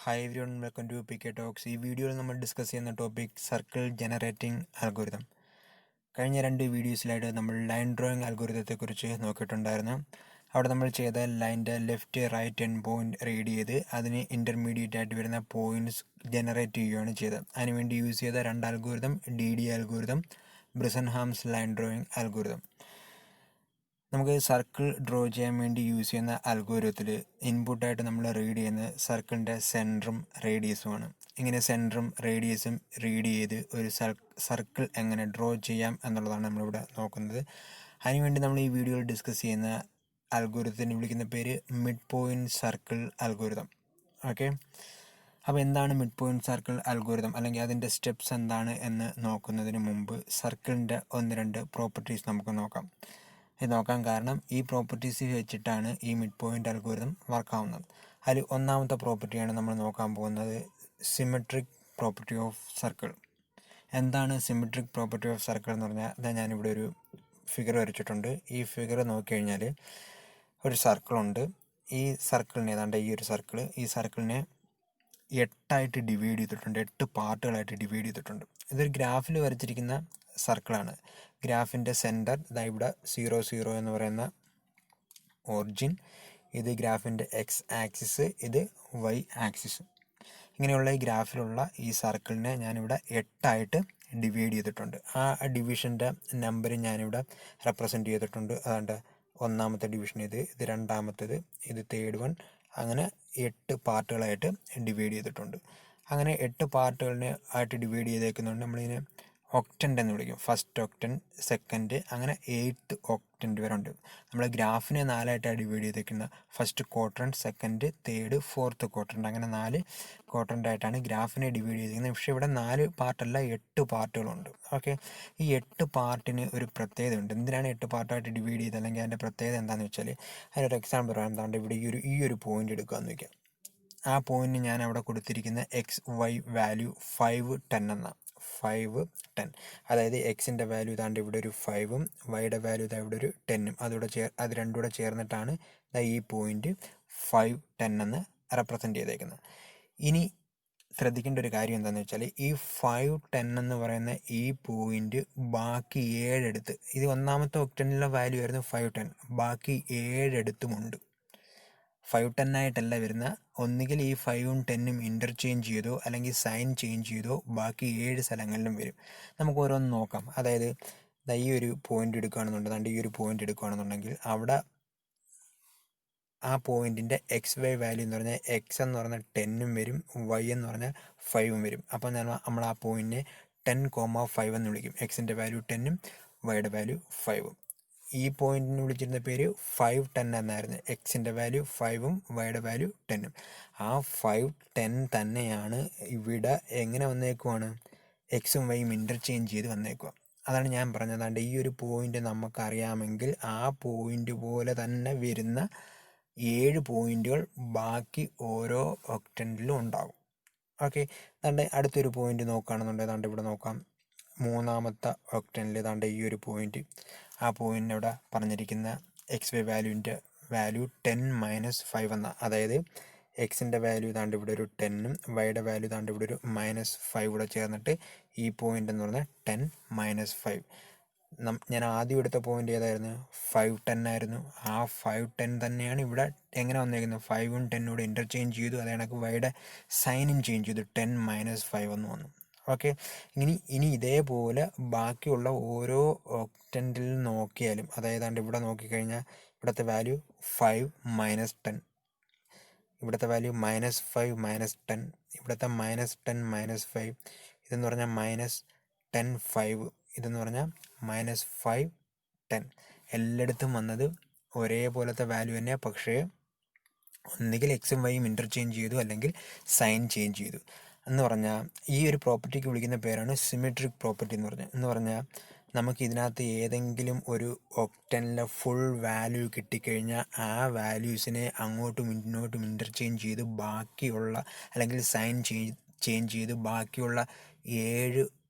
Hi everyone, welcome to PK talks. ഈ വീഡിയോയിൽ നമ്മൾ ഡിസ്കസ് ചെയ്യുന്ന ടോപ്പിക് സർക്കിൾ ജനറേറ്റിംഗ് അൽഗോരിതം. കഴിഞ്ഞ 2 വീഡിയോസിലായിട്ട് നമ്മൾ ലൈൻ ഡ്രോയിങ് അൽഗോരിതത്തെക്കുറിച്ച് നോക്കിയിട്ടുണ്ടായിരുന്നു. അവിടെ നമ്മൾ ചെയ്ത ലൈൻ്റെ left right end point read ചെയ്ത് അതിന് ഇൻ്റർമീഡിയറ്റ് ആയിട്ട് വരുന്ന പോയിൻറ്റ്സ് ജനറേറ്റ് ചെയ്യുകയാണ് ചെയ്തത്. അതിനുവേണ്ടി യൂസ് ചെയ്ത 2 algorithm DD algorithm, Bresenham's line drawing algorithm. നമുക്ക് സർക്കിൾ ഡ്രോ ചെയ്യാൻ വേണ്ടി യൂസ് ചെയ്യുന്ന അൽഗോരിതത്തിൽ ഇൻപുട്ടായിട്ട് നമ്മൾ റീഡ് ചെയ്യുന്നത് സർക്കിളിൻ്റെ സെൻറ്ററും റേഡിയസുമാണ്. ഇങ്ങനെ സെൻറ്ററും റേഡിയസും റീഡ് ചെയ്ത് ഒരു സർക്കിൾ എങ്ങനെ ഡ്രോ ചെയ്യാം എന്നുള്ളതാണ് നമ്മളിവിടെ നോക്കുന്നത്. അതിനുവേണ്ടി നമ്മൾ ഈ വീഡിയോയിൽ ഡിസ്കസ് ചെയ്യുന്ന അൽഗോരിതത്തിന് വിളിക്കുന്ന പേര് mid point circle algorithm. Okay, അപ്പോൾ എന്താണ് മിഡ് പോയിൻറ്റ് സർക്കിൾ അൽഗോരിതം, അല്ലെങ്കിൽ അതിൻ്റെ സ്റ്റെപ്സ് എന്താണ് എന്ന് നോക്കുന്നതിന് മുമ്പ് സർക്കിളിൻ്റെ 1-2 പ്രോപ്പർട്ടീസ് നമുക്ക് നോക്കാം. ഇത് നോക്കാൻ കാരണം ഈ പ്രോപ്പർട്ടീസ് വെച്ചിട്ടാണ് ഈ മിഡ് പോയിൻ്റ് അൽഗോരിതം വർക്കാവുന്നത്. അതിൽ ഒന്നാമത്തെ പ്രോപ്പർട്ടിയാണ് നമ്മൾ നോക്കാൻ പോകുന്നത്, സിമെട്രിക് പ്രോപ്പർട്ടി ഓഫ് സർക്കിൾ. എന്താണ് സിമെട്രിക് പ്രോപ്പർട്ടി ഓഫ് സർക്കിൾ എന്ന് പറഞ്ഞാൽ, അതാ ഞാനിവിടെ ഒരു ഫിഗർ വരച്ചിട്ടുണ്ട്. ഈ ഫിഗർ നോക്കിക്കഴിഞ്ഞാൽ ഒരു സർക്കിളുണ്ട്. ഈ സർക്കിളിനെ ഏതാണ്ട് ഈ സർക്കിളിനെ 8 ഡിവൈഡ് ചെയ്തിട്ടുണ്ട്, 8 പാർട്ടുകളായിട്ട് ഡിവൈഡ് ചെയ്തിട്ടുണ്ട്. ഇതൊരു ഗ്രാഫിൽ വരച്ചിരിക്കുന്ന സർക്കിളാണ്. ഗ്രാഫിൻ്റെ സെൻറ്റർ ഇതാ ഇവിടെ 0 0 എന്ന് പറയുന്ന ഒറിജിൻ, ഇത് ഗ്രാഫിൻ്റെ എക്സ് ആക്സിസ്, ഇത് വൈ ആക്സിസ്. ഇങ്ങനെയുള്ള ഈ ഗ്രാഫിലുള്ള ഈ സർക്കിളിനെ ഞാനിവിടെ 8 ഡിവൈഡ് ചെയ്തിട്ടുണ്ട്. ആ ഡിവിഷൻ്റെ നമ്പർ ഞാനിവിടെ റെപ്രസെൻറ്റ് ചെയ്തിട്ടുണ്ട്. അതുകൊണ്ട് ഒന്നാമത്തെ ഡിവിഷൻ ഇത് രണ്ടാമത്തേത്, ഇത് തേർഡ് വൺ, അങ്ങനെ 8 പാർട്ടുകളായിട്ട് ഡിവൈഡ് ചെയ്തിട്ടുണ്ട്. അങ്ങനെ 8 പാർട്ടുകളിനെ ആയിട്ട് ഡിവൈഡ് ചെയ്തേക്കുന്നുണ്ട്. നമ്മളിതിനെ ഒക്ടൻ്റ് എന്ന് വിളിക്കും. ഫസ്റ്റ് ഒക്ടൻ്റ്, സെക്കൻഡ്, അങ്ങനെ 8th ഒക്ടൻ്റ് വരെ ഉണ്ട്. നമ്മൾ ഗ്രാഫിനെ 4ആയിട്ടാണ് ഡിവൈഡ് ചെയ്തേക്കുന്നത്. First quadrant, second, third, fourth quadrant, അങ്ങനെ 4 ക്വാഡ്രൻ്റ് ആയിട്ടാണ് ഗ്രാഫിനെ ഡിവൈഡ് ചെയ്തിരിക്കുന്നത്. പക്ഷേ ഇവിടെ 4 പാർട്ടല്ല, 8 പാർട്ടുകളുണ്ട്. ഓക്കെ, ഈ 8 പാർട്ടിന് ഒരു പ്രത്യേകത ഉണ്ട്. എന്തിനാണ് 8 പാർട്ടായിട്ട് ഡിവൈഡ് ചെയ്തത്, അല്ലെങ്കിൽ അതിൻ്റെ പ്രത്യേകത എന്താണെന്ന് വെച്ചാൽ, അതിനൊരു എക്സാമ്പിൾ പറയാം. എന്താണ്ട് ഇവിടെ ഈ ഒരു പോയിൻ്റ് എടുക്കാമെന്ന് വയ്ക്കാം. ആ പോയിന്റ് ഞാൻ അവിടെ കൊടുത്തിരിക്കുന്ന XY വാല്യൂ 5 10 എന്ന 5 10, അതായത് എക്സിൻ്റെ വാല്യൂ ഇതാണ്ട് ഇവിടെ ഒരു 5ഉം വൈയുടെ വാല്യൂ ഇതാ ഇവിടെ ഒരു 10ഉം, അത് രണ്ടും കൂടെ ചേർന്നിട്ടാണ് ഈ പോയിന്റ് 5 10 എന്ന് റെപ്രസെൻറ്റ് ചെയ്തേക്കുന്നത്. ഇനി ശ്രദ്ധിക്കേണ്ട ഒരു കാര്യം എന്താണെന്ന് വെച്ചാൽ, ഈ 5 10 എന്ന് പറയുന്ന ഈ പോയിന്റ് ബാക്കി 7 എടുത്ത്, ഇത് ഒന്നാമത്തെ ഒക്ടനിലെ വാല്യൂ ആയിരുന്നു 5 10, ബാക്കി 7 എടുത്തുമുണ്ട്. 5 10 ആയിട്ടല്ല വരുന്ന, ഒന്നുകിൽ ഈ 5ഉം 10ഉം ഇൻ്റർചേഞ്ച് ചെയ്തോ അല്ലെങ്കിൽ സൈൻ ചേഞ്ച് ചെയ്തോ ബാക്കി 7 സ്ഥലങ്ങളിലും വരും. നമുക്ക് ഓരോന്ന് നോക്കാം. അതായത് ഈ ഒരു പോയിന്റ് എടുക്കുകയാണെന്നുണ്ടെങ്കിൽ, ഈ ഒരു പോയിന്റ് എടുക്കുകയാണെന്നുണ്ടെങ്കിൽ അവിടെ ആ പോയിന്റിൻ്റെ XY വാല്യൂ എന്ന് പറഞ്ഞാൽ എക്സ് എന്ന് പറഞ്ഞാൽ 10ഉം വരും, വൈ എന്ന് പറഞ്ഞാൽ 5ഉം വരും. അപ്പോൾ നമ്മൾ ആ പോയിന്റിനെ 10,5 എന്ന് വിളിക്കും. എക്സിൻ്റെ വാല്യൂ 10ഉം വൈയുടെ വാല്യൂ 5ഉം. ഈ പോയിന്റിന് വിളിച്ചിരുന്ന പേര് 5 10 എന്നായിരുന്നു. എക്സിൻ്റെ വാല്യൂ 5ഉം വൈയുടെ വാല്യൂ 10ഉം. ആ 5 10 തന്നെയാണ് ഇവിടെ എങ്ങനെ വന്നേക്കുവാണ്, എക്സും വൈയും ഇൻ്റർചേഞ്ച് ചെയ്ത് വന്നേക്കുക. അതാണ് ഞാൻ പറഞ്ഞതാണ്ട് ഈ ഒരു പോയിന്റ് നമുക്കറിയാമെങ്കിൽ ആ പോയിന്റ് പോലെ തന്നെ വരുന്ന 7 പോയിന്റുകൾ ബാക്കി ഓരോ ഒക്ടൻറ്റിലും ഉണ്ടാകും. ഓക്കെ, അതാണ്ട് അടുത്തൊരു പോയിന്റ് നോക്കുകയാണെന്നുണ്ടെങ്കിൽ ഏതാണ്ട് ഇവിടെ നോക്കാം. മൂന്നാമത്തെ ഒക്ടനിൽ ഏതാണ്ട് ഈ ഒരു പോയിന്റ്, ആ പോയിന്റിന് ഇവിടെ പറഞ്ഞിരിക്കുന്ന XY വാല്യൂവിൻ്റെ വാല്യൂ 10 - 5 എന്ന, അതായത് എക്സിൻ്റെ വാല്യൂ ഇതാണ്ട് ഇവിടെ ഒരു 10ഉം വൈയുടെ വാല്യൂ ഇതാണ്ട് ഇവിടെ ഒരു -5 കൂടെ ചേർന്നിട്ട് ഈ പോയിന്റ് എന്ന് പറഞ്ഞാൽ 10 - 5. ഞാൻ ആദ്യം എടുത്ത പോയിന്റ് ഏതായിരുന്നു, 5 10 ആയിരുന്നു. ആ 5 10 തന്നെയാണ് ഇവിടെ എങ്ങനെ വന്നേക്കുന്നത്, 5ഉം 10ഉം കൂടെ ഇൻ്റർചേഞ്ച് ചെയ്തു. അത് കണക്ക് വൈയുടെ സൈനും ചേഞ്ച് ചെയ്തു, 10 - 5 എന്ന് വന്നു. ഓക്കെ, ഇനി ഇതേപോലെ ബാക്കിയുള്ള ഓരോ ഒക്ടൻറ്റിൽ നോക്കിയാലും, അതായത് ഇവിടെ നോക്കിക്കഴിഞ്ഞാൽ ഇവിടുത്തെ വാല്യൂ 5 - 10, ഇവിടുത്തെ വാല്യൂ -5 - 10, ഇവിടുത്തെ -10 - 5, ഇതെന്ന് പറഞ്ഞാൽ -10 5, ഇതെന്ന് പറഞ്ഞാൽ -5 10. എല്ലായിടത്തും വന്നത് ഒരേപോലത്തെ വാല്യൂ തന്നെ, പക്ഷേ ഒന്നുകിൽ എക്സും വൈയും ഇൻ്റർചേഞ്ച് ചെയ്തു അല്ലെങ്കിൽ സൈൻ ചേഞ്ച് ചെയ്തു. എന്ന് പറഞ്ഞാൽ ഈ ഒരു പ്രോപ്പർട്ടിക്ക് വിളിക്കുന്ന പേരാണ് സിമെട്രിക് പ്രോപ്പർട്ടി എന്ന് പറഞ്ഞാൽ നമുക്ക് ഇതിനകത്ത് ഏതെങ്കിലും ഒരു ഒക്ടനിലെ ഫുൾ വാല്യൂ കിട്ടിക്കഴിഞ്ഞാൽ ആ വാല്യൂസിനെ അങ്ങോട്ടും ഇങ്ങോട്ടും ഇൻ്റർചേഞ്ച് ചെയ്ത് ബാക്കിയുള്ള, അല്ലെങ്കിൽ സൈൻ ചേഞ്ച് ചെയ്ത് ബാക്കിയുള്ള 7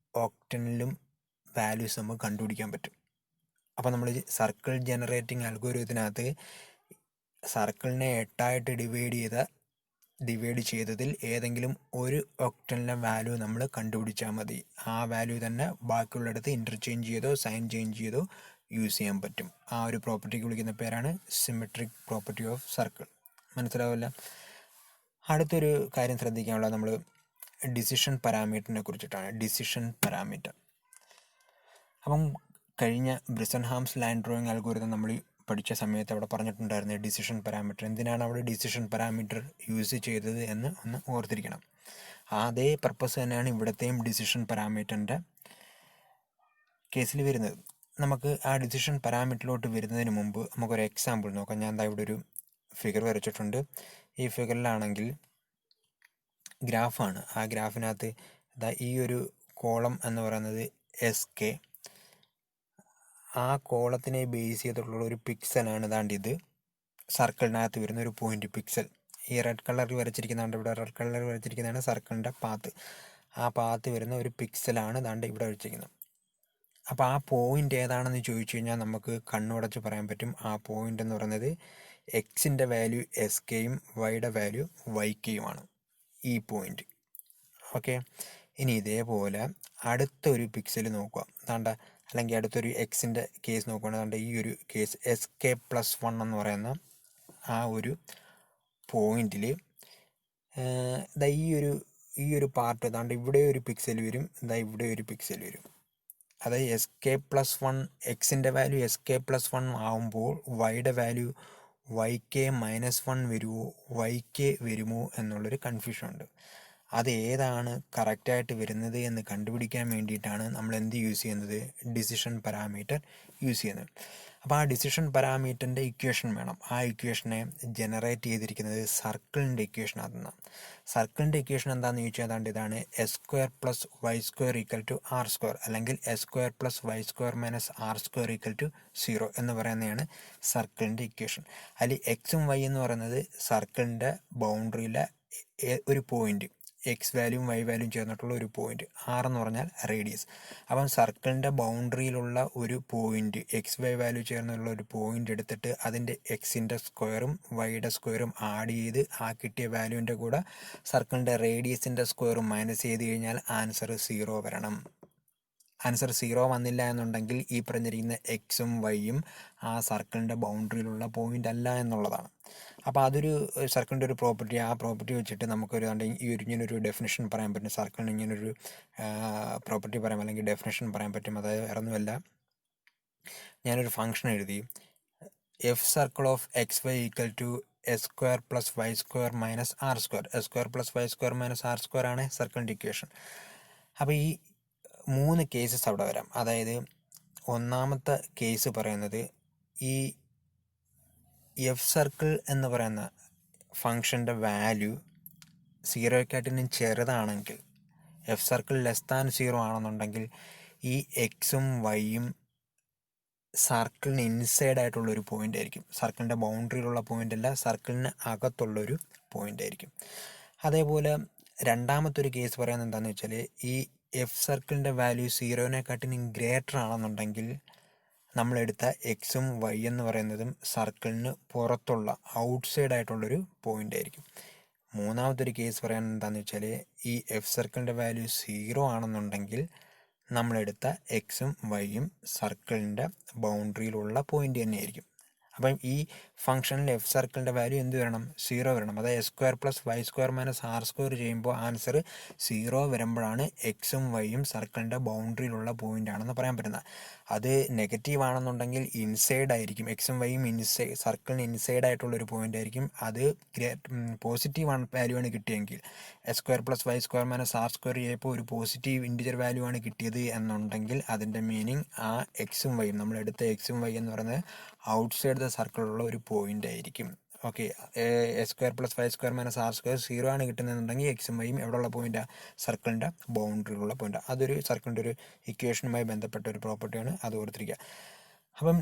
ഒക്ടനിലും വാല്യൂസ് നമുക്ക് കണ്ടുപിടിക്കാൻ പറ്റും. അപ്പോൾ നമ്മൾ സർക്കിൾ ജനറേറ്റിംഗ് അൽഗോരിതത്തിനകത്ത് സർക്കിളിനെ 8 ഡിവൈഡ് ചെയ്ത ഡിവൈഡ് ചെയ്തതിൽ ഏതെങ്കിലും ഒരു ഒക്ടലിൻ്റെ വാല്യൂ നമ്മൾ കണ്ടുപിടിച്ചാൽ മതി. ആ വാല്യൂ തന്നെ ബാക്കിയുള്ളിടത്ത് ഇൻ്റർചേഞ്ച് ചെയ്തോ സൈൻ ചേഞ്ച് ചെയ്തോ യൂസ് ചെയ്യാൻ പറ്റും. ആ ഒരു പ്രോപ്പർട്ടിക്ക് വിളിക്കുന്ന പേരാണ് സിമെട്രിക് പ്രോപ്പർട്ടി ഓഫ് സർക്കിൾ. മനസ്സിലാവില്ല. അടുത്തൊരു കാര്യം ശ്രദ്ധിക്കാനുള്ളത് നമ്മൾ ഡിസിഷൻ പാരാമീറ്ററിനെ കുറിച്ചിട്ടാണ്. Decision parameter. അപ്പം കഴിഞ്ഞ ബ്രിസൻഹാംസ് ലൈൻ ഡ്രോയിങ് അൽഗോരിതം നമ്മൾ പഠിച്ച സമയത്ത് അവിടെ പറഞ്ഞിട്ടുണ്ടായിരുന്നു ഡിസിഷൻ പാരാമീറ്റർ. എന്തിനാണ് അവിടെ ഡിസിഷൻ പാരാമീറ്റർ യൂസ് ചെയ്തത് എന്ന് ഒന്ന് ഓർത്തിരിക്കണം. അതേ പർപ്പസ് തന്നെയാണ് ഇവിടത്തെയും ഡിസിഷൻ പാരാമീറ്ററിൻ്റെ കേസിൽ വരുന്നത്. നമുക്ക് ആ ഡിസിഷൻ പാരാമീറ്ററിലോട്ട് വരുന്നതിന് മുമ്പ് നമുക്കൊരു എക്സാമ്പിൾ നോക്കാം. ഞാൻ ഇവിടെ ഒരു ഫിഗർ വരച്ചിട്ടുണ്ട്. ഈ ഫിഗറിലാണെങ്കിൽ ഗ്രാഫാണ്. ആ ഗ്രാഫിനകത്ത് ഈ ഒരു കോളം എന്ന് പറയുന്നത് SK. ആ കോളത്തിനെ ബേസ് ചെയ്തിട്ടുള്ള ഒരു പിക്സലാണ് ഇത് സർക്കിളിനകത്ത് വരുന്ന ഒരു പോയിന്റ് പിക്സൽ. ഈ റെഡ് കളറിൽ വരച്ചിരിക്കുന്നതാണ്, ഇവിടെ റെഡ് കളറിൽ വരച്ചിരിക്കുന്നതാണ് സർക്കിളിൻ്റെ പാത്ത്. ആ പാത്ത് വരുന്ന ഒരു പിക്സലാണ് ഇവിടെ വരച്ചിരിക്കുന്നത്. അപ്പോൾ ആ പോയിന്റ് ഏതാണെന്ന് ചോദിച്ചു കഴിഞ്ഞാൽ നമുക്ക് കണ്ണുടച്ച് പറയാൻ പറ്റും. ആ പോയിന്റ് എന്ന് പറയുന്നത് എക്സിൻ്റെ വാല്യൂ SKയും വൈയുടെ വാല്യൂ YKയുമാണ് ഈ പോയിന്റ്. ഓക്കെ. ഇനി ഇതേപോലെ അടുത്തൊരു പിക്സൽ നോക്കുക. അല്ലെങ്കിൽ അടുത്തൊരു എക്സിൻ്റെ കേസ് നോക്കുകയാണെങ്കിൽ ഈ ഒരു കേസ് SK+1 എന്ന് പറയുന്ന ആ ഒരു പോയിന്റിൽ ഈ ഒരു പാർട്ട് ഇവിടെ ഒരു പിക്സൽ വരും, ഇവിടെ ഒരു പിക്സൽ വരും. അതായത് SK+1 എക്സിൻ്റെ വാല്യൂ SK+1 ആവുമ്പോൾ വൈയുടെ വാല്യൂ YK-1 വരുമോ YK വരുമോ എന്നുള്ളൊരു കൺഫ്യൂഷൻ ഉണ്ട്. അത് ഏതാണ് കറക്റ്റായിട്ട് വരുന്നത് എന്ന് കണ്ടുപിടിക്കാൻ വേണ്ടിയിട്ടാണ് നമ്മൾ എന്ത് യൂസ് ചെയ്യുന്നത്, ഡിസിഷൻ പാരാമീറ്റർ യൂസ് ചെയ്യുന്നത്. അപ്പോൾ ആ ഡിസിഷൻ പാരാമീറ്ററിൻ്റെ ഇക്വേഷൻ വേണം. ആ ഇക്വേഷനെ ജനറേറ്റ് ചെയ്തിരിക്കുന്നത് സർക്കിളിൻ്റെ ഇക്വേഷനകത്തുനിന്നാണ്. സർക്കിളിൻ്റെ ഇക്വേഷൻ എന്താണെന്ന് ചോദിച്ചാൽ ഇതാണ് S² + Y² = R², അല്ലെങ്കിൽ S² + Y² - R² = 0 എന്ന് പറയുന്നതാണ് സർക്കിളിൻ്റെ ഇക്വേഷൻ. അതിൽ എക്സും വൈ എന്ന് പറയുന്നത് സർക്കിളിൻ്റെ ബൗണ്ടറിയിലെ ഒരു പോയിന്റ്, എക്സ് വാല്യൂവും വൈ വാല്യൂവും ചേർന്നിട്ടുള്ള ഒരു പോയിന്റ്. R എന്ന് പറഞ്ഞാൽ റേഡിയസ്. അപ്പം സർക്കിളിൻ്റെ ബൗണ്ടറിയിലുള്ള ഒരു പോയിന്റ്, എക്സ് വൈ വാല്യൂ ചേർന്നുള്ള ഒരു പോയിന്റ് എടുത്തിട്ട് അതിൻ്റെ എക്സിൻ്റെ സ്ക്വയറും വൈയുടെ സ്ക്വയറും ആഡ് ചെയ്ത് ആ കിട്ടിയ വാല്യൂവിൻ്റെ കൂടെ സർക്കിളിൻ്റെ റേഡിയസിൻ്റെ സ്ക്വയറും മൈനസ് ചെയ്ത് കഴിഞ്ഞാൽ ആൻസർ 0 വരണം. ആൻസർ 0 വന്നില്ല എന്നുണ്ടെങ്കിൽ ഈ പറഞ്ഞിരിക്കുന്ന എക്സും വൈയും ആ സർക്കിളിൻ്റെ ബൗണ്ടറിയിലുള്ള പോയിന്റ് അല്ല എന്നുള്ളതാണ്. അപ്പോൾ അതൊരു സർക്കിളിൻ്റെ ഒരു പ്രോപ്പർട്ടി. ആ പ്രോപ്പർട്ടി വെച്ചിട്ട് നമുക്കൊരു ഇങ്ങനൊരു ഡെഫിനിഷൻ പറയാൻ പറ്റും. സർക്കിളിന് ഇങ്ങനൊരു പ്രോപ്പർട്ടി പറയാം, അല്ലെങ്കിൽ ഡെഫിനിഷൻ പറയാൻ പറ്റും. അതായത് വേറൊന്നുമല്ല, ഞാനൊരു ഫംഗ്ഷൻ എഴുതി F circle of xy = S² + Y² - R². S² + Y² - R² ആണ് സർക്കിളിൻ്റെ ഇക്വേഷൻ. അപ്പോൾ ഈ 3 കേസസ് അവിടെ വരാം. അതായത് ഒന്നാമത്തെ കേസ് പറയുന്നത് ഈ F സർക്കിൾ എന്ന് പറയുന്ന ഫംഗ്ഷൻ്റെ വാല്യൂ 0ക്കാട്ടിനും ചെറുതാണെങ്കിൽ, F സർക്കിൾ <0 ആണെന്നുണ്ടെങ്കിൽ ഈ എക്സും വൈയും സർക്കിളിന് ഇൻസൈഡ് ആയിട്ടുള്ളൊരു പോയിന്റ് ആയിരിക്കും. സർക്കിളിൻ്റെ ബൗണ്ടറിയിലുള്ള പോയിന്റ് അല്ല, സർക്കിളിന് അകത്തുള്ളൊരു പോയിന്റ് ആയിരിക്കും. അതേപോലെ രണ്ടാമത്തെ ഒരു കേസ് പറയുന്നത് എന്താണെന്ന് വെച്ചാൽ ഈ F സർക്കിളിൻ്റെ വാല്യൂ 0നെക്കാട്ടിനും ഗ്രേറ്റർ ആണെന്നുണ്ടെങ്കിൽ നമ്മളെടുത്ത എക്സും വൈ എന്ന് പറയുന്നതും സർക്കിളിന് പുറത്തുള്ള ഔട്ട്സൈഡ് ആയിട്ടുള്ളൊരു പോയിന്റ് ആയിരിക്കും. മൂന്നാമത്തെ ഒരു കേസ് പറയാൻ എന്താണെന്ന് വെച്ചാൽ ഈ F സർക്കിളിൻ്റെ വാല്യൂ 0 ആണെന്നുണ്ടെങ്കിൽ നമ്മളെടുത്ത എക്സും വൈയും സർക്കിളിൻ്റെ ബൗണ്ടറിയിലുള്ള പോയിന്റ് തന്നെയായിരിക്കും. അപ്പം ഈ ഫംഗ്ഷനിൽ F സർക്കിളിൻ്റെ വാല്യൂ എന്ത് വരണം, 0 വരണം. അതായത് S² + Y² - R² ചെയ്യുമ്പോൾ ആൻസർ 0 വരുമ്പോഴാണ് എക്സും വൈയും സർക്കിളിൻ്റെ ബൗണ്ടറിയിലുള്ള പോയിന്റ് ആണെന്ന് പറയാൻ പറ്റുന്നത്. അത് നെഗറ്റീവ് ആണെന്നുണ്ടെങ്കിൽ ഇൻസൈഡ് ആയിരിക്കും, എക്സും വൈയും സർക്കിളിന് ഇൻസൈഡ് ആയിട്ടുള്ളൊരു പോയിന്റ് ആയിരിക്കും. അത് പോസിറ്റീവ് വാല്യൂ ആണ് കിട്ടിയെങ്കിൽ, S² + Y² - R² ചെയ്യുമ്പോൾ ഒരു പോസിറ്റീവ് ഇൻറ്റിജർ വാല്യൂ ആണ് കിട്ടിയത് എന്നുണ്ടെങ്കിൽ അതിൻ്റെ മീനിങ് ആ എക്സും വൈയും, നമ്മളെടുത്ത എക്സും വൈ എന്ന് പറയുന്നത് ഔട്ട്സൈഡ് ദ സർക്കിളുള്ള ഒരു പോയിന്റ് ആയിരിക്കും. ഓക്കെ. S² + Y² - R² 0 ആണ് കിട്ടുന്നതെന്നുണ്ടെങ്കിൽ എക്സും വൈയും എവിടെയുള്ള പോയിന്റാണ്, സർക്കിളിൻ്റെ ബൗണ്ടറിയിലുള്ള പോയിന്റ്. അതൊരു സർക്കിളിൻ്റെ ഒരു ഇക്വേഷനുമായി ബന്ധപ്പെട്ട ഒരു പ്രോപ്പർട്ടിയാണ്, അത് ഓർത്തിരിക്കുക. അപ്പം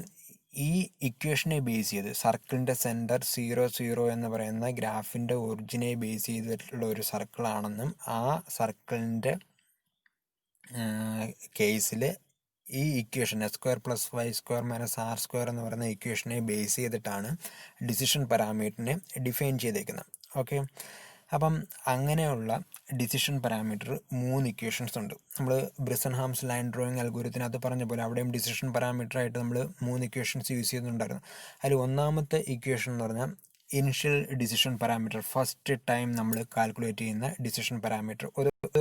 ഈ ഇക്വേഷനെ ബേസ് ചെയ്ത് സർക്കിളിൻ്റെ സെൻറ്റർ 0 0 എന്ന് പറയുന്ന ഗ്രാഫിൻ്റെ ഒറിജിനെ ബേസ് ചെയ്തിട്ടുള്ള ഒരു സർക്കിളാണെന്നും ആ സർക്കിളിൻ്റെ കേസിൽ ഈ ഇക്വേഷൻ S² + Y² - R² എന്ന് പറയുന്ന ഇക്വേഷനെ ബേസ് ചെയ്തിട്ടാണ് ഡിസിഷൻ പാരാമീറ്ററിനെ ഡിഫൈൻ ചെയ്തേക്കുന്നത്. ഓക്കെ. അപ്പം അങ്ങനെയുള്ള ഡിസിഷൻ പാരാമീറ്റർ 3 ഇക്വേഷൻസ് ഉണ്ട്. നമ്മൾ ബ്രിസൻഹാംസ് ലൈൻ ഡ്രോയിങ് അൽഗോരിതത്തിനകത്ത് പറഞ്ഞ പോലെ അവിടെയും ഡിസിഷൻ പാരാമീറ്ററായിട്ട് നമ്മൾ 3 ഇക്വേഷൻസ് യൂസ് ചെയ്യുന്നുണ്ടായിരുന്നു. അതിൽ ഒന്നാമത്തെ ഇക്വേഷൻ എന്ന് പറഞ്ഞാൽ initial decision parameter, first time നമ്മൾ കാൽക്കുലേറ്റ് ചെയ്യുന്ന ഡിസിഷൻ പാരാമീറ്റർ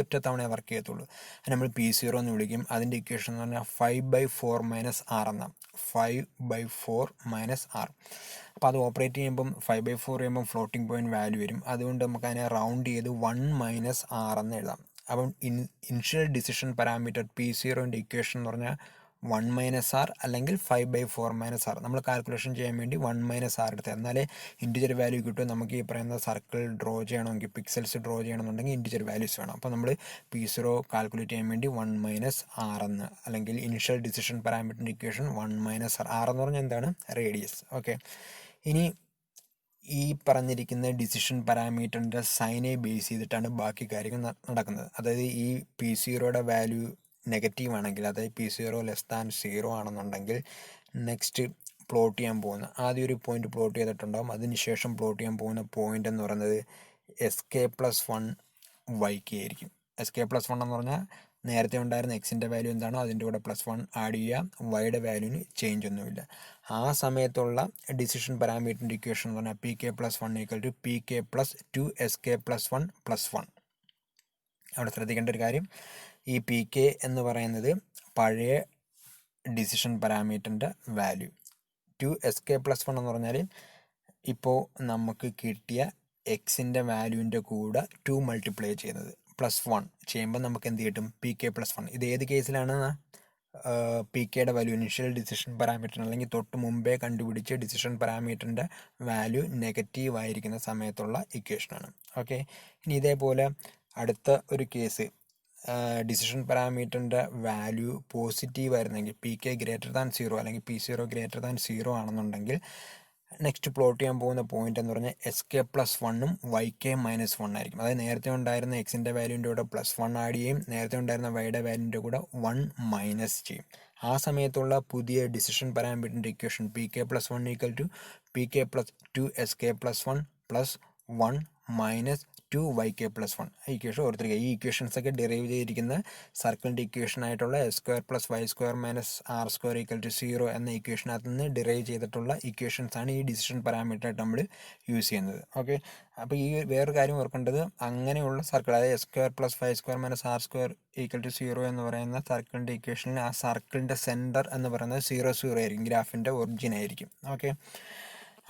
ഒറ്റ തവണ വർക്ക് ചെയ്യത്തുള്ളൂ. അത് നമ്മൾ P0 എന്ന് വിളിക്കും. അതിൻ്റെ ഇക്വേഷൻ എന്ന് പറഞ്ഞാൽ 5/4 - R എന്നാണ്. 5/4 - R. അപ്പോൾ അത് ഓപ്പറേറ്റ് ചെയ്യുമ്പം 5/4 ചെയ്യുമ്പം ഫ്ലോട്ടിംഗ് പോയിൻറ്റ് വാല്യൂ വരും. അതുകൊണ്ട് നമുക്ക് അതിനെ റൗണ്ട് ചെയ്ത് 1 - R എന്ന് എഴുതാം. അപ്പം ഇനിഷ്യൽ ഡിസിഷൻ പാരാമീറ്റർ P0ൻ്റെ ഇക്വേഷൻ എന്ന് പറഞ്ഞാൽ 1 - R അല്ലെങ്കിൽ 5/4 - R. നമ്മൾ കാൽക്കുലേഷൻ ചെയ്യാൻ വേണ്ടി 1 - R എടുത്തത്. എന്നാലേ ഇൻറ്റിജർ വാല്യൂ കിട്ടും. നമുക്ക് ഈ പറയുന്ന സർക്കിൾ ഡ്രോ ചെയ്യണമെങ്കിൽ, പിക്സൽസ് ഡ്രോ ചെയ്യണമെന്നുണ്ടെങ്കിൽ ഇൻറ്റിജർ വാല്യൂസ് വേണം. അപ്പോൾ നമ്മൾ P0 കാൽക്കുലേറ്റ് ചെയ്യാൻ വേണ്ടി 1 - R എന്ന്, അല്ലെങ്കിൽ ഇനിഷ്യൽ ഡിസിഷൻ പാരാമീറ്ററിൻ്റെ ഇക്വേഷൻ 1 - R. R എന്ന് പറഞ്ഞാൽ എന്താണ്? റേഡിയസ്. ഓക്കെ, ഇനി ഈ പറഞ്ഞിരിക്കുന്ന ഡിസിഷൻ പാരാമീറ്ററിൻ്റെ സൈനെ ബേസ് ചെയ്തിട്ടാണ് ബാക്കി കാര്യങ്ങൾ നടക്കുന്നത്. അതായത് ഈ P0യുടെ വാല്യൂ നെഗറ്റീവ് ആണെങ്കിൽ, അതായത് P0 <0 ആണെന്നുണ്ടെങ്കിൽ നെക്സ്റ്റ് പ്ലോട്ട് ചെയ്യാൻ പോകുന്ന ആദ്യം ഒരു പോയിന്റ് പ്ലോട്ട് ചെയ്തിട്ടുണ്ടാകും. അതിനുശേഷം പ്ലോട്ട് ചെയ്യാൻ പോകുന്ന പോയിന്റ് എന്ന് പറയുന്നത് Sk+1 yk ആയിരിക്കും. Sk+1 എന്ന് പറഞ്ഞാൽ നേരത്തെ ഉണ്ടായിരുന്ന എക്സിൻ്റെ വാല്യൂ എന്താണോ അതിൻ്റെ കൂടെ +1 ആഡ് ചെയ്യുക. വൈയുടെ വാല്യൂവിന് ചേഞ്ച് ഒന്നുമില്ല. ആ സമയത്തുള്ള ഡിസിഷൻ പാരാമീറ്ററിൻ്റെ ഇക്വേഷൻ എന്ന് പറഞ്ഞാൽ Pk+1 = Pk + 2Sk+1 + 1. അവിടെ ശ്രദ്ധിക്കേണ്ട ഒരു കാര്യം, ഈ Pk എന്ന് പറയുന്നത് പഴയ ഡിസിഷൻ പാരാമീറ്ററിൻ്റെ വാല്യൂ. 2Sk+1 എന്ന് പറഞ്ഞാൽ ഇപ്പോൾ നമുക്ക് കിട്ടിയ എക്സിൻ്റെ വാല്യൂവിൻ്റെ കൂടെ 2 മൾട്ടിപ്ലൈ ചെയ്യുന്നത് +1 ചെയ്യുമ്പോൾ നമുക്ക് എന്ത് കിട്ടും? Pk+1. ഇത് ഏത് കേസിലാണ്? Pkയുടെ വാല്യൂ ഇനിഷ്യൽ ഡിസിഷൻ പാരാമീറ്റർ അല്ലെങ്കിൽ തൊട്ട് മുമ്പേ കണ്ടുപിടിച്ച ഡിസിഷൻ പാരാമീറ്ററിൻ്റെ വാല്യൂ നെഗറ്റീവ് ആയിരിക്കുന്ന സമയത്തുള്ള ഇക്വേഷനാണ്. ഓക്കെ, ഇനി ഇതേപോലെ അടുത്ത ഒരു കേസ്, ഡിസിഷൻ പാരാമീറ്ററിൻ്റെ വാല്യൂ പോസിറ്റീവ് ആയിരുന്നെങ്കിൽ, Pk > 0 അല്ലെങ്കിൽ P0 > 0 ആണെന്നുണ്ടെങ്കിൽ നെക്സ്റ്റ് പ്ലോട്ട് ചെയ്യാൻ പോകുന്ന പോയിന്റ് എന്ന് പറഞ്ഞാൽ Sk+1ഉം Yk -1 ആയിരിക്കും. അതായത് നേരത്തെ ഉണ്ടായിരുന്ന എക്സിൻ്റെ വാല്യൂവിൻ്റെ കൂടെ +1 ആഡ് ചെയ്യും, നേരത്തെ ഉണ്ടായിരുന്ന വൈയുടെ വാല്യൂവിൻ്റെ കൂടെ 1 മൈനസ് ചെയ്യും. ആ സമയത്തുള്ള പുതിയ ഡിസിഷൻ പാരാമീറ്ററിൻ്റെ equation Pk+1 = Pk + 2Sk+1 + 1 - 2Yk+1. Equation ഓർത്തിരിക്കുക. ഈ ഇക്വേഷൻസ് ഒക്കെ ഡെറൈവ് ചെയ്തിരിക്കുന്ന സർക്കിളിൻ്റെ ഇക്വേഷൻ ആയിട്ടുള്ള S² + Y² - R² = 0 എന്ന ഇക്വേഷനകത്ത് നിന്ന് ഡെറൈവ് ചെയ്തിട്ടുള്ള ഇക്വേഷൻസ് ആണ് ഈ ഡിസിഷൻ പാരാമീറ്ററായിട്ട് നമ്മൾ യൂസ് ചെയ്യുന്നത്. ഓക്കെ, അപ്പോൾ ഈ വേറൊരു കാര്യം ഓർക്കേണ്ടത്, അങ്ങനെയുള്ള സർക്കിൾ, അതായത് S² + Y² - R² = 0 എന്ന് പറയുന്ന സർക്കിളിൻ്റെ ഇക്വേഷനിൽ ആ സർക്കിളിൻ്റെ സെൻറ്റർ എന്ന് പറയുന്നത് 0 ആയിരിക്കും, ഗ്രാഫിൻ്റെ ഒറിജിൻ ആയിരിക്കും. ഓക്കെ,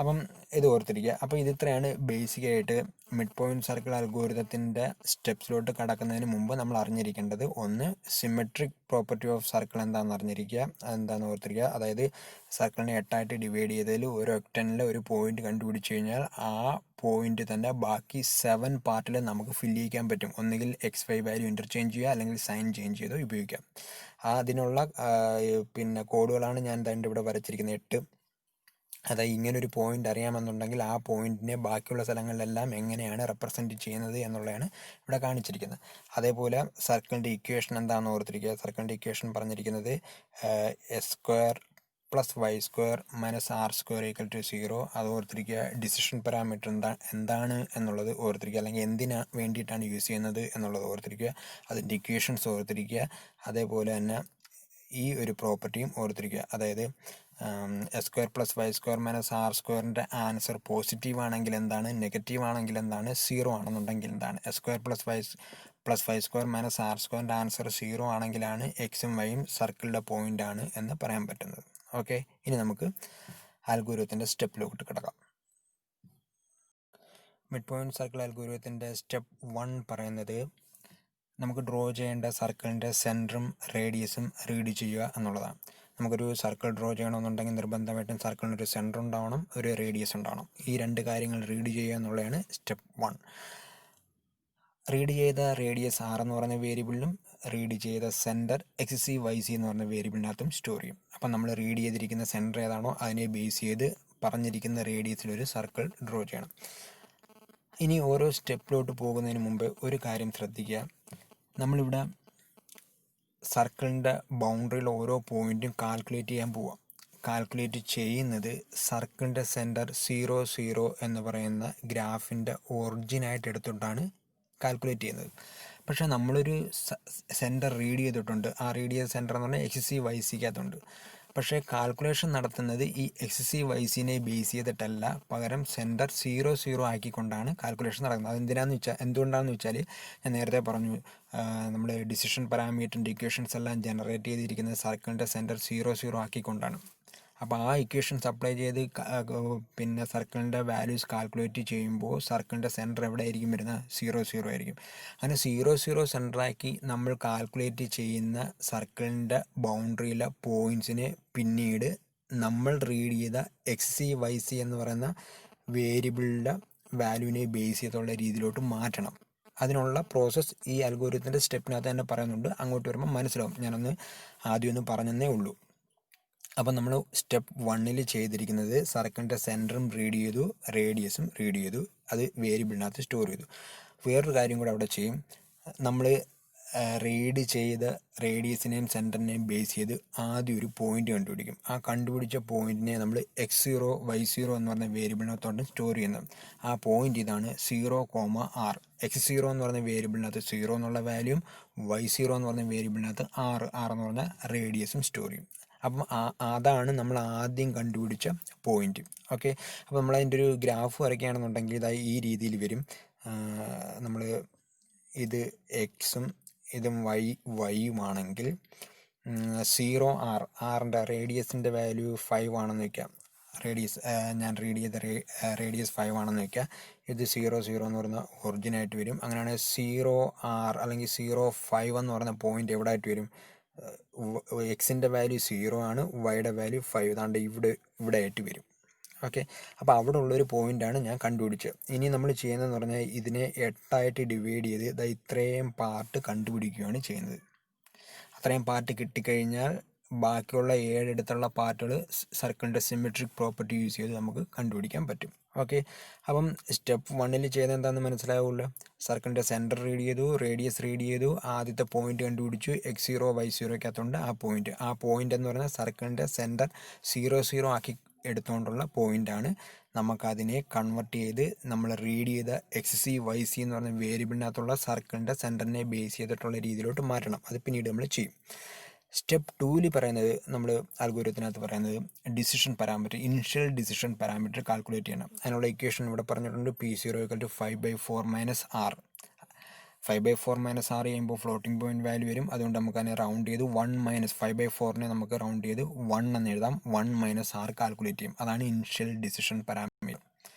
അപ്പം ഇത് ഓർത്തിരിക്കുക. അപ്പോൾ ഇത്രയാണ് ബേസിക്കായിട്ട് മിഡ് പോയിൻറ്റ് സർക്കിൾ അൽഗോരിതത്തിൻ്റെ സ്റ്റെപ്സിലോട്ട് കടക്കുന്നതിന് മുമ്പ് നമ്മൾ അറിഞ്ഞിരിക്കേണ്ടത്. ഒന്ന്, സിമെട്രിക് പ്രോപ്പർട്ടി ഓഫ് സർക്കിൾ എന്താണെന്ന് അറിഞ്ഞിരിക്കുക. അതെന്താണെന്ന് ഓർത്തിരിക്കുക. അതായത് സർക്കിളിനെ 8ആയിട്ട് ഡിവൈഡ് ചെയ്തതിൽ ഒരു ഒക്ടനിൽ ഒരു പോയിന്റ് കണ്ടുപിടിച്ച് കഴിഞ്ഞാൽ ആ പോയിന്റ് തന്നെ ബാക്കി 7 പാർട്ടിൽ നമുക്ക് ഫില്ല് ചെയ്യിക്കാൻ പറ്റും. ഒന്നുകിൽ XY വാല്യൂ ഇൻ്റർചേഞ്ച് ചെയ്യുക, അല്ലെങ്കിൽ സൈൻ ചേഞ്ച് ചെയ്തോ ഉപയോഗിക്കാം. അതിനുള്ള കോഡുകളാണ് ഞാൻ എൻ്റെ ഇവിടെ വരച്ചിരിക്കുന്നത്, 8. അതായത് ഇങ്ങനൊരു പോയിന്റ് അറിയാമെന്നുണ്ടെങ്കിൽ ആ പോയിന്റിനെ ബാക്കിയുള്ള സ്ഥലങ്ങളിലെല്ലാം എങ്ങനെയാണ് റെപ്രസെൻറ്റ് ചെയ്യുന്നത് എന്നുള്ളതാണ് ഇവിടെ കാണിച്ചിരിക്കുന്നത്. അതേപോലെ സർക്കിളിൻ്റെ ഇക്വേഷൻ എന്താണെന്ന് ഓർത്തിരിക്കുക. സർക്കിളിൻ്റെ ഇക്വേഷൻ പറഞ്ഞിരിക്കുന്നത് S² + Y² - R² = 0. അത് ഓർത്തിരിക്കുക. ഡിസിഷൻ പാരാമീറ്റർ എന്താണ് എന്നുള്ളത് ഓർത്തിരിക്കുക, അല്ലെങ്കിൽ എന്തിനാ വേണ്ടിയിട്ടാണ് യൂസ് ചെയ്യുന്നത് എന്നുള്ളത് ഓർത്തിരിക്കുക. അതിൻ്റെ ഇക്വേഷൻസ് ഓർത്തിരിക്കുക. അതേപോലെ തന്നെ ഈ ഒരു പ്രോപ്പർട്ടിയും ഓർത്തിരിക്കുക. അതായത് S² + Y² - R² answer positive ആണെങ്കിൽ എന്താണ്, നെഗറ്റീവ് ആണെങ്കിൽ എന്താണ്, 0 ആണെന്നുണ്ടെങ്കിൽ എന്താണ്. S² + Y² - R² ആൻസർ 0 ആണെങ്കിലാണ് എക്സും വൈയും സർക്കിളിൻ്റെ പോയിന്റ് ആണ് എന്ന് പറയാൻ പറ്റുന്നത്. ഓക്കെ, ഇനി നമുക്ക് അൽഗോരിതത്തിൻ്റെ സ്റ്റെപ്പിലോട്ട് കിടക്കാം. മിഡ് പോയിൻറ്റ് സർക്കിൾ അൽഗോരിതത്തിൻ്റെ സ്റ്റെപ്പ് 1 പറയുന്നത് നമുക്ക് ഡ്രോ ചെയ്യേണ്ട സർക്കിളിൻ്റെ സെൻറ്ററും റേഡിയസും റീഡ് ചെയ്യുക എന്നുള്ളതാണ്. നമുക്കൊരു സർക്കിൾ ഡ്രോ ചെയ്യണമെന്നുണ്ടെങ്കിൽ നിർബന്ധമായിട്ടും സർക്കിളിനൊരു സെൻറ്റർ ഉണ്ടാവണം, ഒരു റേഡിയസ് ഉണ്ടാവണം. ഈ 2 കാര്യങ്ങൾ റീഡ് ചെയ്യുക എന്നുള്ളതാണ് സ്റ്റെപ്പ് 1. റീഡ് ചെയ്ത റേഡിയസ് R എന്ന് പറയുന്ന വേരിയബിളിലും റീഡ് ചെയ്ത സെൻറ്റർ XC/YC എന്ന് പറയുന്ന വേരിയബിളിനകത്തും സ്റ്റോർ ചെയ്യും. അപ്പം നമ്മൾ റീഡ് ചെയ്തിരിക്കുന്ന സെൻറ്റർ ഏതാണോ അതിനെ ബേസ് ചെയ്ത് പറഞ്ഞിരിക്കുന്ന റേഡിയസിലൊരു സർക്കിൾ ഡ്രോ ചെയ്യണം. ഇനി ഓരോ സ്റ്റെപ്പിലോട്ട് പോകുന്നതിന് മുമ്പ് ഒരു കാര്യം ശ്രദ്ധിക്കുക. നമ്മളിവിടെ സർക്കിളിൻ്റെ ബൗണ്ടറിയിൽ ഓരോ പോയിൻറ്റും കാൽക്കുലേറ്റ് ചെയ്യാൻ പോവാം. കാൽക്കുലേറ്റ് ചെയ്യുന്നത് സർക്കിളിൻ്റെ സെൻറ്റർ 0 എന്ന് പറയുന്ന ഗ്രാഫിൻ്റെ ഒറിജിനായിട്ട് എടുത്തുകൊണ്ടാണ് കാൽക്കുലേറ്റ് ചെയ്യുന്നത്. പക്ഷേ നമ്മളൊരു സെൻറ്റർ റീഡ് ചെയ്തിട്ടുണ്ട്. ആ റീഡ് ചെയ്ത സെൻറ്റർ എന്ന് പറഞ്ഞാൽ XC/YCക്കകത്തുണ്ട്. പക്ഷേ കാൽക്കുലേഷൻ നടത്തുന്നത് ഈ XC/YCനെ ബേസ് ചെയ്തിട്ടല്ല, പകരം സെൻറ്റർ 0 ആക്കിക്കൊണ്ടാണ് കാൽക്കുലേഷൻ നടക്കുന്നത്. എന്തുകൊണ്ടാണെന്ന് വെച്ചാൽ ഞാൻ നേരത്തെ പറഞ്ഞു, നമ്മൾ ഡിസിഷൻ പാരാമീറ്ററിൻ്റെ ഇക്വേഷൻസ് എല്ലാം ജനറേറ്റ് ചെയ്തിരിക്കുന്നത് സർക്കിളിൻ്റെ സെൻറ്റർ 0 ആക്കിക്കൊണ്ടാണ്. അപ്പോൾ ആ ഇക്വേഷൻസ് അപ്ലൈ ചെയ്ത് പിന്നെ സർക്കിളിൻ്റെ വാല്യൂസ് കാൽക്കുലേറ്റ് ചെയ്യുമ്പോൾ സർക്കിളിൻ്റെ സെൻറ്റർ എവിടെ ആയിരിക്കും വരുന്നത്? 0 ആയിരിക്കും. അങ്ങനെ 0 സെൻറ്ററാക്കി നമ്മൾ കാൽക്കുലേറ്റ് ചെയ്യുന്ന സർക്കിളിൻ്റെ ബൗണ്ടറിയിലെ പോയിൻറ്റ്സിനെ പിന്നീട് നമ്മൾ റീഡ് ചെയ്ത XC/YC എന്ന് പറയുന്ന വേരിയബിളിൻ്റെ വാല്യൂവിനെ ബേസ് ചെയ്തുള്ള രീതിയിലോട്ട് മാറ്റണം. അതിനുള്ള പ്രോസസ്സ് ഈ അൽഗോരിതത്തിൻ്റെ സ്റ്റെപ്പിനകത്ത് തന്നെ പറയുന്നുണ്ട്. അങ്ങോട്ട് വരുമ്പോൾ മനസ്സിലാവും. ഞാനൊന്ന് ആദ്യം ഒന്ന് പറഞ്ഞതേ ഉള്ളൂ. അപ്പം നമ്മൾ സ്റ്റെപ്പ് 1 ചെയ്തിരിക്കുന്നത് സർക്കിളിൻ്റെ സെൻറ്ററും റീഡ് ചെയ്തു, റേഡിയസും റീഡ് ചെയ്തു, അത് വേരിയബിളിനകത്ത് സ്റ്റോർ ചെയ്തു. വേറൊരു കാര്യം കൂടെ അവിടെ ചെയ്യും. നമ്മൾ റീഡ് ചെയ്ത റേഡിയസിനെയും സെൻറ്ററിനെയും ബേസ് ചെയ്ത് ആദ്യം ഒരു പോയിൻ്റ് കണ്ടുപിടിക്കും. ആ കണ്ടുപിടിച്ച പോയിൻറ്റിനെ നമ്മൾ X0, Y0 എന്ന് പറഞ്ഞ വേരിയബിളിനകത്തോട്ട് സ്റ്റോർ ചെയ്യുന്നത്. ആ പോയിൻ്റ് ഇതാണ് 0, X0 എന്ന് പറഞ്ഞ വേരിയബിളിനകത്ത് 0 എന്നുള്ള വാല്യൂം, Y0 എന്ന് പറഞ്ഞ വേരിയബിളിനകത്ത് R എന്ന് പറഞ്ഞ റേഡിയസും സ്റ്റോർ ചെയ്യും. അപ്പം അതാണ് നമ്മൾ ആദ്യം കണ്ടുപിടിച്ച പോയിൻ്റ്. ഓക്കെ, അപ്പോൾ നമ്മളതിൻ്റെ ഒരു ഗ്രാഫ് വരയ്ക്കുകയാണെന്നുണ്ടെങ്കിൽ ഇതായി ഈ രീതിയിൽ വരും. നമ്മൾ ഇത് എക്സും ഇതും വൈയുമാണെങ്കിൽ 0 ആറിൻ്റെ റേഡിയസിൻ്റെ വാല്യൂ 5 ആണെന്ന് വയ്ക്കാം. ഞാൻ റീഡ് ചെയ്ത റേഡിയസ് 5 ആണെന്ന് വയ്ക്കാം. ഇത് 0 എന്ന് പറയുന്ന ഒറിജിനായിട്ട് വരും. അങ്ങനെയാണെങ്കിൽ 0 അല്ലെങ്കിൽ 0 എന്ന് പറയുന്ന പോയിൻ്റ് എവിടെ ആയിട്ട് വരും? എക്സിൻ്റെ വാല്യൂ 0 ആണ്, വൈയുടെ വാല്യൂ 5. അതാണ്ട് ഇവിടെ ആയിട്ട് വരും. ഓക്കെ, അപ്പോൾ അവിടെ ഉള്ളൊരു പോയിൻ്റാണ് ഞാൻ കണ്ടുപിടിച്ചത്. ഇനി നമ്മൾ ചെയ്യുന്നതെന്ന് പറഞ്ഞാൽ ഇതിനെ 8 ഡിവൈഡ് ചെയ്ത് ഇത്രയും പാർട്ട് കണ്ടുപിടിക്കുകയാണ് ചെയ്യുന്നത്. അത്രയും പാർട്ട് കിട്ടിക്കഴിഞ്ഞാൽ ബാക്കിയുള്ള 7 അടുത്തുള്ള പാർട്ടുകൾ സർക്കിളിൻ്റെ സിമെട്രിക് പ്രോപ്പർട്ടി യൂസ് ചെയ്ത് നമുക്ക് കണ്ടുപിടിക്കാൻ പറ്റും. ഓക്കെ, അപ്പം സ്റ്റെപ്പ് 1 ചെയ്ത് എന്താണെന്ന് മനസ്സിലാവുമല്ലോ. സർക്കിളിൻ്റെ സെൻറ്റർ റീഡ് ചെയ്തു, റേഡിയസ് റീഡ് ചെയ്തു, ആദ്യത്തെ പോയിൻ്റ് കണ്ടുപിടിച്ചു. X0, Y0ക്കകത്തുണ്ട് ആ പോയിൻ്റ് എന്ന് പറയുന്നത് സർക്കിളിൻ്റെ സെൻറ്റർ 0 ആക്കി എടുത്തുകൊണ്ടുള്ള പോയിൻ്റാണ്. നമുക്കതിനെ കൺവെർട്ട് ചെയ്ത് നമ്മൾ റീഡ് ചെയ്ത XC/YC എന്ന് പറഞ്ഞ വേരിയബിളിനകത്തുള്ള സർക്കിളിൻ്റെ സെൻറ്ററിനെ ബേസ് ചെയ്തിട്ടുള്ള രീതിയിലോട്ട് മാറ്റണം. അത് പിന്നീട് നമ്മൾ ചെയ്യും. സ്റ്റെപ്പ് 2 പറയുന്നത്, നമ്മൾ അൽഗോരിതത്തിനകത്ത് പറയുന്നത് decision parameter, initial decision parameter calculate ചെയ്യണം. അതിനുള്ള ഇക്വേഷൻ ഇവിടെ പറഞ്ഞിട്ടുണ്ട്. P0 = 5/4 - R. 5/4 - R ചെയ്യുമ്പോൾ ഫ്ലോട്ടിംഗ് പോയിന്റ് വാല്യൂ വരും. അതുകൊണ്ട് നമുക്ക് അതിനെ റൗണ്ട് ചെയ്ത് 5/4 നമുക്ക് റൗണ്ട് ചെയ്ത് 1 എന്ന് എഴുതാം. 1 - R കാൽക്കുലേറ്റ് ചെയ്യും. അതാണ് ഇനിഷ്യൽ ഡിസിഷൻ പാരാമീറ്റർ.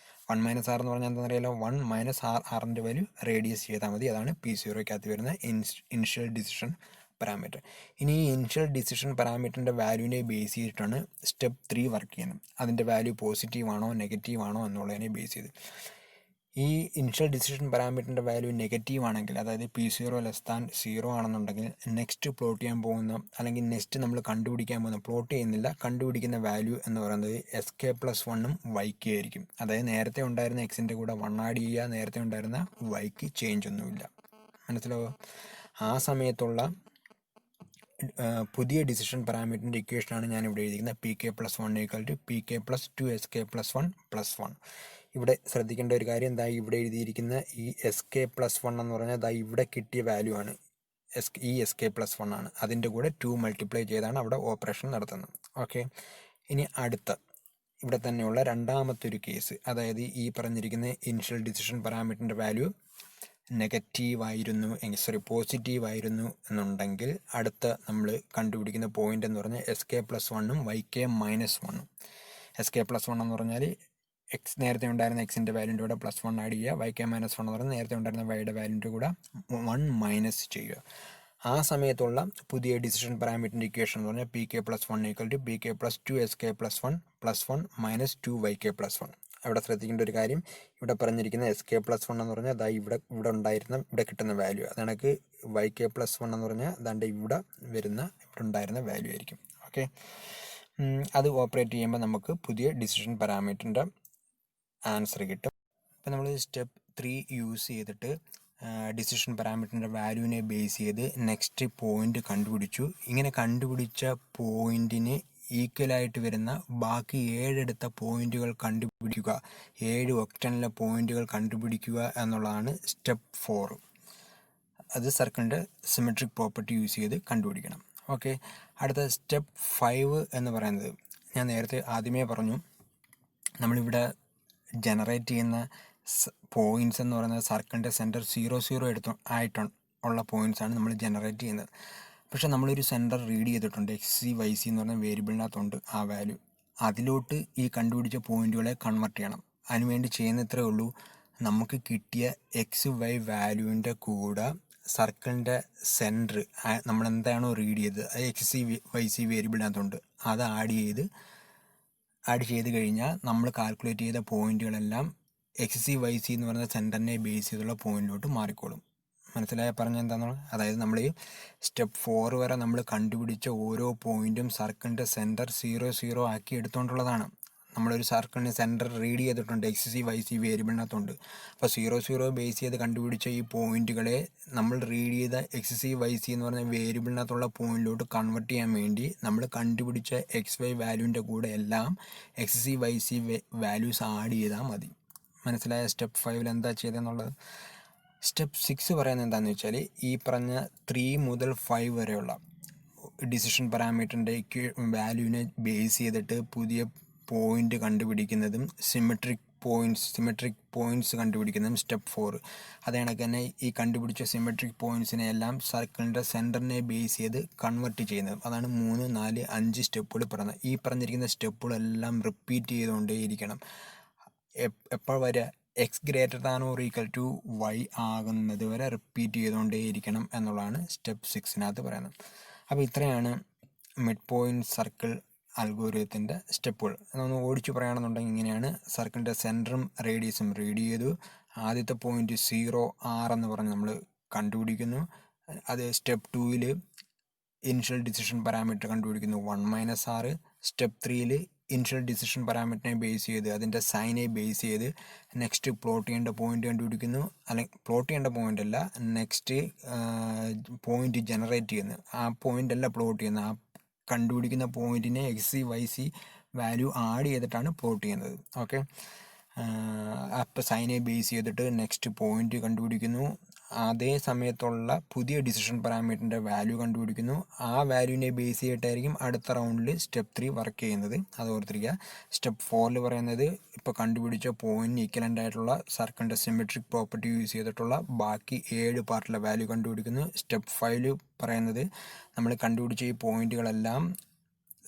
1 - R എന്ന് പറഞ്ഞാൽ എന്താണെന്നറിയാലോ, 1 - Rൻ്റെ വാല്യൂ റേഡിയസ് ചെയ്താൽ മതി. അതാണ് P0ക്കകത്ത് വരുന്ന ഇനിഷ്യൽ ഡിസിഷൻ പാരാമീറ്റർ. ഇനി ഈ ഇനിഷ്യൽ ഡിസിഷൻ പാരാമീറ്ററിൻ്റെ വാല്യൂവിനെ ബേസ് ചെയ്തിട്ടാണ് സ്റ്റെപ്പ് 3 വർക്ക് ചെയ്യുന്നത്. അതിൻ്റെ വാല്യൂ പോസിറ്റീവ് ആണോ നെഗറ്റീവ് ആണോ എന്നുള്ളതിനെ ബേസ് ചെയ്ത്. ഈ ഇനിഷ്യൽ ഡിസിഷൻ പാരാമീറ്ററിൻ്റെ വാല്യൂ നെഗറ്റീവ് ആണെങ്കിൽ, അതായത് P0 <0 ആണെന്നുണ്ടെങ്കിൽ നെക്സ്റ്റ് പ്ലോട്ട് ചെയ്യാൻ പോകുന്ന, അല്ലെങ്കിൽ നെക്സ്റ്റ് നമ്മൾ കണ്ടുപിടിക്കാൻ പോകുന്ന, പ്ലോട്ട് ചെയ്യുന്നില്ല, കണ്ടുപിടിക്കുന്ന വാല്യൂ എന്ന് പറയുന്നത് SK+1ഉം YK ആയിരിക്കും. അതായത് നേരത്തെ ഉണ്ടായിരുന്ന എക്സിൻ്റെ കൂടെ 1 ആഡ് ചെയ്യുക, നേരത്തെ ഉണ്ടായിരുന്ന വൈക്ക് ചേഞ്ച് ഒന്നുമില്ല. മനസ്സിലാവുക? ആ സമയത്തുള്ള പുതിയ ഡിസിഷൻ പാരാമീറ്ററിൻ്റെ ഇക്വേഷനാണ് ഞാൻ ഇവിടെ എഴുതിയിരിക്കുന്നത്. PK+1 = PK+2 SK+1+1. ഇവിടെ ശ്രദ്ധിക്കേണ്ട ഒരു കാര്യം, എന്താ ഇവിടെ എഴുതിയിരിക്കുന്ന ഈ SK+1 എന്ന് പറഞ്ഞാൽ ഇവിടെ കിട്ടിയ വാല്യൂ ആണ്. ഈ SK+1 ആണ്. അതിൻ്റെ കൂടെ 2 മൾട്ടിപ്ലൈ ചെയ്താണ് അവിടെ ഓപ്പറേഷൻ നടത്തുന്നത്. ഓക്കെ, ഇനി അടുത്ത ഇവിടെ തന്നെയുള്ള രണ്ടാമത്തെ ഒരു കേസ്, അതായത് ഈ പറഞ്ഞിരിക്കുന്ന ഇനിഷ്യൽ ഡിസിഷൻ പാരാമീറ്ററിൻ്റെ വാല്യൂ പോസിറ്റീവ് ആയിരുന്നു എന്നുണ്ടെങ്കിൽ അടുത്ത നമ്മൾ കണ്ടുപിടിക്കുന്ന പോയിൻ്റ് എന്ന് പറഞ്ഞാൽ SK+1ഉം YK-1ഉം. SK+1 എന്ന് പറഞ്ഞാൽ നേരത്തെ ഉണ്ടായിരുന്ന എക്സിൻ്റെ വാല്യൂൻ്റെ കൂടെ +1 ആഡ് ചെയ്യുക. YK-1 എന്ന് പറഞ്ഞാൽ നേരത്തെ ഉണ്ടായിരുന്ന വൈയുടെ വാല്യൂൻ്റെ കൂടെ 1 മൈനസ് ചെയ്യുക. ആ സമയത്തുള്ള പുതിയ ഡിസിഷൻ പാരാമീറ്ററിൻ്റെ ഇക്വേഷൻ എന്ന് പറഞ്ഞാൽ PK+1 = PK+2 SK+1+1 - 2 YK+1. അവിടെ ശ്രദ്ധിക്കേണ്ട ഒരു കാര്യം, ഇവിടെ പറഞ്ഞിരിക്കുന്ന SK+1 എന്ന് പറഞ്ഞാൽ ഇവിടെ കിട്ടുന്ന വാല്യൂ, അതാണെങ്കിൽ YK+1 എന്ന് പറഞ്ഞാൽ ഇവിടെ ഉണ്ടായിരുന്ന വാല്യൂ ആയിരിക്കും. ഓക്കെ, അത് ഓപ്പറേറ്റ് ചെയ്യുമ്പോൾ നമുക്ക് പുതിയ ഡിസിഷൻ പാരാമീറ്ററിൻ്റെ ആൻസർ കിട്ടും. അപ്പോൾ നമ്മൾ സ്റ്റെപ്പ് 3 യൂസ് ചെയ്തിട്ട് ഡിസിഷൻ പാരാമീറ്ററിൻ്റെ വാല്യൂവിനെ ബേസ് ചെയ്ത് നെക്സ്റ്റ് പോയിൻ്റ് കണ്ടുപിടിച്ചു. ഇങ്ങനെ കണ്ടുപിടിച്ച പോയിൻറ്റിന് ഈക്വലായിട്ട് വരുന്ന ബാക്കി 7 എടുത്ത പോയിന്റുകൾ കണ്ടുപിടിക്കുക, 7 ഒക്ടനിലെ പോയിന്റുകൾ കണ്ടുപിടിക്കുക എന്നുള്ളതാണ് സ്റ്റെപ്പ് 4. അത് സർക്കിളിൻ്റെ സിമെട്രിക് പ്രോപ്പർട്ടി യൂസ് ചെയ്ത് കണ്ടുപിടിക്കണം. ഓക്കെ, അടുത്ത സ്റ്റെപ്പ് 5 എന്ന് പറയുന്നത് ഞാൻ നേരത്തെ ആദ്യമേ പറഞ്ഞു, നമ്മളിവിടെ ജനറേറ്റ് ചെയ്യുന്ന പോയിൻറ്റ്സ് എന്ന് പറയുന്നത് സർക്കിളിൻ്റെ സെൻറ്റർ 0 ഉള്ള പോയിൻറ്റ്സാണ് നമ്മൾ ജനറേറ്റ് ചെയ്യുന്നത്. പക്ഷേ നമ്മളൊരു സെൻറ്റർ റീഡ് ചെയ്തിട്ടുണ്ട്, XC YC എന്ന് പറഞ്ഞ വേരിയബിളിനകത്തുണ്ട് ആ വാല്യൂ. അതിലോട്ട് ഈ കണ്ടുപിടിച്ച പോയിൻറ്റുകളെ കൺവെർട്ട് ചെയ്യണം. അതിനുവേണ്ടി ചെയ്യുന്ന ഇത്രയേ ഉള്ളൂ, നമുക്ക് കിട്ടിയ XY വാല്യൂവിൻ്റെ കൂടെ സർക്കിളിൻ്റെ സെൻറ്റർ നമ്മളെന്താണോ റീഡ് ചെയ്തത് അത് XC YC വേരിയബിളിനകത്തുണ്ട്, അത് ആഡ് ചെയ്ത് കഴിഞ്ഞാൽ നമ്മൾ കാൽക്കുലേറ്റ് ചെയ്ത പോയിൻറ്റുകളെല്ലാം XC YC എന്ന് പറയുന്ന സെൻറ്ററിനെ ബേസ് ചെയ്തുള്ള പോയിൻറ്റിലോട്ട് മാറിക്കോളും. മനസ്സിലായ പറഞ്ഞ എന്താണെന്നുള്ളത്? അതായത് നമ്മൾ ഈ സ്റ്റെപ്പ് 4 വരെ നമ്മൾ കണ്ടുപിടിച്ച ഓരോ പോയിൻറ്റും സർക്കിളിൻ്റെ സെൻറ്റർ 0 ആക്കി എടുത്തുകൊണ്ടുള്ളതാണ്. നമ്മളൊരു സർക്കിളിന് സെൻറ്റർ റീഡ് ചെയ്തിട്ടുണ്ട്, XC YC വേരിയബിളിനകത്തുണ്ട്. അപ്പോൾ 0 ബേസ് ചെയ്ത് കണ്ടുപിടിച്ച ഈ പോയിൻറ്റുകളെ നമ്മൾ റീഡ് ചെയ്ത XC YC എന്ന് പറഞ്ഞ വേരിയബിളിനകത്തുള്ള പോയിൻറ്റിലോട്ട് കൺവെർട്ട് ചെയ്യാൻ വേണ്ടി നമ്മൾ കണ്ടുപിടിച്ച XY വാല്യൂവിൻ്റെ കൂടെ എല്ലാം XC YC വാല്യൂസ് ആഡ് ചെയ്താൽ മതി. മനസ്സിലായ സ്റ്റെപ്പ് 5 എന്താ ചെയ്തതെന്നുള്ളത്? സ്റ്റെപ്പ് 6 പറയുന്നത് എന്താണെന്ന് വെച്ചാൽ, ഈ പറഞ്ഞ 3 മുതൽ 5 വരെയുള്ള ഡിസിഷൻ പാരാമീറ്ററിൻ്റെ വാല്യൂവിനെ ബേസ് ചെയ്തിട്ട് പുതിയ പോയിൻ്റ് കണ്ടുപിടിക്കുന്നതും സിമെട്രിക് പോയിൻറ്റ്സ് കണ്ടുപിടിക്കുന്നതും സ്റ്റെപ്പ് 4. അതേ കണക്ക് തന്നെ ഈ കണ്ടുപിടിച്ച സിമെട്രിക് പോയിൻറ്റ്സിനെ എല്ലാം സർക്കിളിൻ്റെ സെൻറ്ററിനെ ബേസ് ചെയ്ത് കൺവെർട്ട് ചെയ്യുന്നത്. അതാണ് 3, 4, 5 സ്റ്റെപ്പുകൾ പറയുന്നത്. ഈ പറഞ്ഞിരിക്കുന്ന സ്റ്റെപ്പുകളെല്ലാം റിപ്പീറ്റ് ചെയ്തുകൊണ്ടേയിരിക്കണം. എപ്പോൾ വരെ X=Y ആകുന്നത് വരെ റിപ്പീറ്റ് ചെയ്തുകൊണ്ടേയിരിക്കണം എന്നുള്ളതാണ് സ്റ്റെപ്പ് 6 പറയുന്നത്. അപ്പോൾ ഇത്രയാണ് മിഡ് പോയിൻറ്റ് സർക്കിൾ അൽഗോരിതത്തിൻ്റെ സ്റ്റെപ്പുകൾ. അതൊന്ന് ഓടിച്ചു പറയുകയാണെന്നുണ്ടെങ്കിൽ ഇങ്ങനെയാണ്: സർക്കിളിൻ്റെ സെൻറ്ററും റേഡിയസും റീഡ് ചെയ്തു, ആദ്യത്തെ പോയിൻറ്റ് 0R എന്ന് പറഞ്ഞ് നമ്മൾ കണ്ടുപിടിക്കുന്നു. അത് സ്റ്റെപ്പ് 2-ൽ ഇനിഷ്യൽ ഡിസിഷൻ പാരാമീറ്റർ കണ്ടുപിടിക്കുന്നു 1 - R. സ്റ്റെപ്പ് 3-ൽ ഇനിഷ്യൽ ഡിസിഷൻ പാരാമീറ്ററിനെ ബേസ് ചെയ്ത് അതിൻ്റെ സൈനെ ബേസ് ചെയ്ത് നെക്സ്റ്റ് പ്ലോട്ട് ചെയ്യേണ്ട പോയിൻ്റ് കണ്ടുപിടിക്കുന്നു. അല്ലെങ്കിൽ പ്ലോട്ട് ചെയ്യേണ്ട പോയിൻ്റ് അല്ല, നെക്സ്റ്റ് പോയിൻ്റ് ജനറേറ്റ് ചെയ്യുന്നു. ആ പോയിൻ്റ് അല്ല പ്ലോട്ട് ചെയ്യുന്നത്, ആ കണ്ടുപിടിക്കുന്ന പോയിൻറ്റിനെ XC YC വാല്യൂ ആഡ് ചെയ്തിട്ടാണ് പ്ലോട്ട് ചെയ്യുന്നത്. ഓക്കെ, അപ്പോൾ സൈനെ ബേസ് ചെയ്തിട്ട് നെക്സ്റ്റ് പോയിൻ്റ് കണ്ടുപിടിക്കുന്നു. അതേ സമയത്തുള്ള പുതിയ ഡിസിഷൻ പാരാമീറ്ററിൻ്റെ വാല്യൂ കണ്ടുപിടിക്കുന്നു. ആ വാല്യൂവിനെ ബേസ് ചെയ്തിട്ടായിരിക്കും അടുത്ത റൗണ്ടിൽ സ്റ്റെപ്പ് 3 വർക്ക് ചെയ്യുന്നത്. അത് ഓർത്തിരിക്കുക. സ്റ്റെപ്പ് 4-ൽ പറയുന്നത് ഇപ്പോൾ കണ്ടുപിടിച്ച പോയിൻറ്റിന് ഈക്വലൻ്റ് ആയിട്ടുള്ള സർക്കിളിൻ്റെ സിമെട്രിക് പ്രോപ്പർട്ടി യൂസ് ചെയ്തിട്ടുള്ള ബാക്കി 7 പാർട്ടിലെ വാല്യൂ കണ്ടുപിടിക്കുന്നു. സ്റ്റെപ്പ് 5-ൽ പറയുന്നത് നമ്മൾ കണ്ടുപിടിച്ച ഈ പോയിൻറ്റുകളെല്ലാം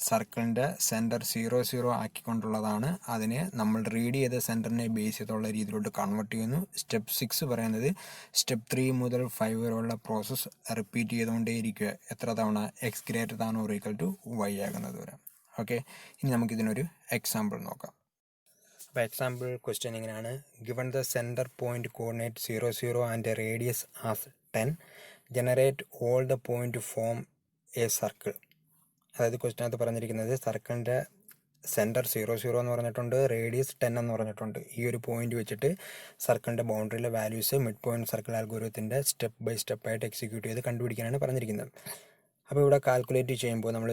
സർക്കിളിൻ്റെ സെൻറ്റർ 0 ആക്കിക്കൊണ്ടുള്ളതാണ്. അതിനെ നമ്മൾ റീഡ് ചെയ്ത സെൻറ്ററിനെ ബേസ് ചെയ്തുള്ള രീതിയിലോട്ട് കൺവെർട്ട് ചെയ്യുന്നു. സ്റ്റെപ്പ് 6 പറയുന്നത് സ്റ്റെപ്പ് 3 മുതൽ 5 വരെയുള്ള പ്രോസസ്സ് റിപ്പീറ്റ് ചെയ്തുകൊണ്ടേയിരിക്കുക. എത്ര തവണ? X>Y ആകുന്നത് വരെ. ഓക്കെ, ഇനി നമുക്കിതിനൊരു എക്സാമ്പിൾ നോക്കാം. അപ്പോൾ എക്സാമ്പിൾ ക്വസ്റ്റ്യൻ ഇങ്ങനെയാണ്: given the centre point coordinate 0 and radius as 10, generate all the point form A circle. അതായത് ക്വസ്റ്റ്യനകത്ത് പറഞ്ഞിരിക്കുന്നത് സർക്കിളിൻ്റെ സെൻറ്റർ 0 എന്ന് പറഞ്ഞിട്ടുണ്ട്, റേഡിയസ് 10 എന്ന് പറഞ്ഞിട്ടുണ്ട്. ഈ ഒരു പോയിൻ്റ് വെച്ചിട്ട് സർക്കിളിൻ്റെ ബൗണ്ടറിയിലെ വാല്യൂസ് മിഡ് പോയിൻറ്റ് സർക്കിൾ അൽഗോരിതത്തിൻ്റെ സ്റ്റെപ്പ് ബൈ സ്റ്റെപ്പായിട്ട് എക്സിക്യൂട്ട് ചെയ്ത് കണ്ടുപിടിക്കാനാണ് പറഞ്ഞിരിക്കുന്നത്. അപ്പോൾ ഇവിടെ കാൽക്കുലേറ്റ് ചെയ്യുമ്പോൾ നമ്മൾ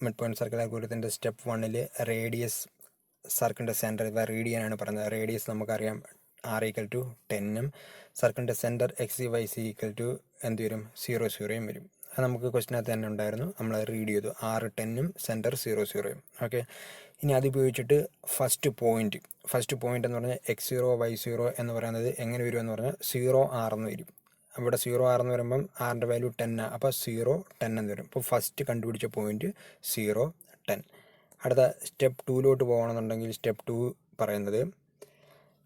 മിഡ് പോയിൻറ്റ് സർക്കിൾ അൽഗോരിതത്തിൻ്റെ സ്റ്റെപ്പ് 1-ൽ റേഡിയസ് സർക്കിളിൻ്റെ സെൻറ്റർ ഇവ റീഡ് ചെയ്യാനാണ് പറയുന്നത്. റേഡിയസ് നമുക്കറിയാം R=10 സർക്കിളിൻ്റെ സെൻറ്റർ XC YC എന്ത് വരും? 0 വരും. അത് നമുക്ക് ക്വസ്റ്റിനകത്ത് തന്നെ ഉണ്ടായിരുന്നു, നമ്മൾ റീഡ് ചെയ്തു. R10 centre 0. ഓക്കെ, ഇനി അത് ഉപയോഗിച്ചിട്ട് ഫസ്റ്റ് പോയിൻ്റ് എന്ന് പറഞ്ഞാൽ X0Y0 എന്ന് പറയുന്നത് എങ്ങനെ വരുമെന്ന് പറഞ്ഞാൽ 0R എന്ന് വരും. ഇവിടെ 0R എന്ന് പറയുമ്പം ആറിൻ്റെ വാല്യൂ 10, അപ്പോൾ 010 എന്ന് വരും. അപ്പോൾ ഫസ്റ്റ് കണ്ടുപിടിച്ച പോയിൻറ്റ് 010. അടുത്ത സ്റ്റെപ്പ് 2-ലോട്ട് പോകണമെന്നുണ്ടെങ്കിൽ സ്റ്റെപ്പ് 2 പറയുന്നത്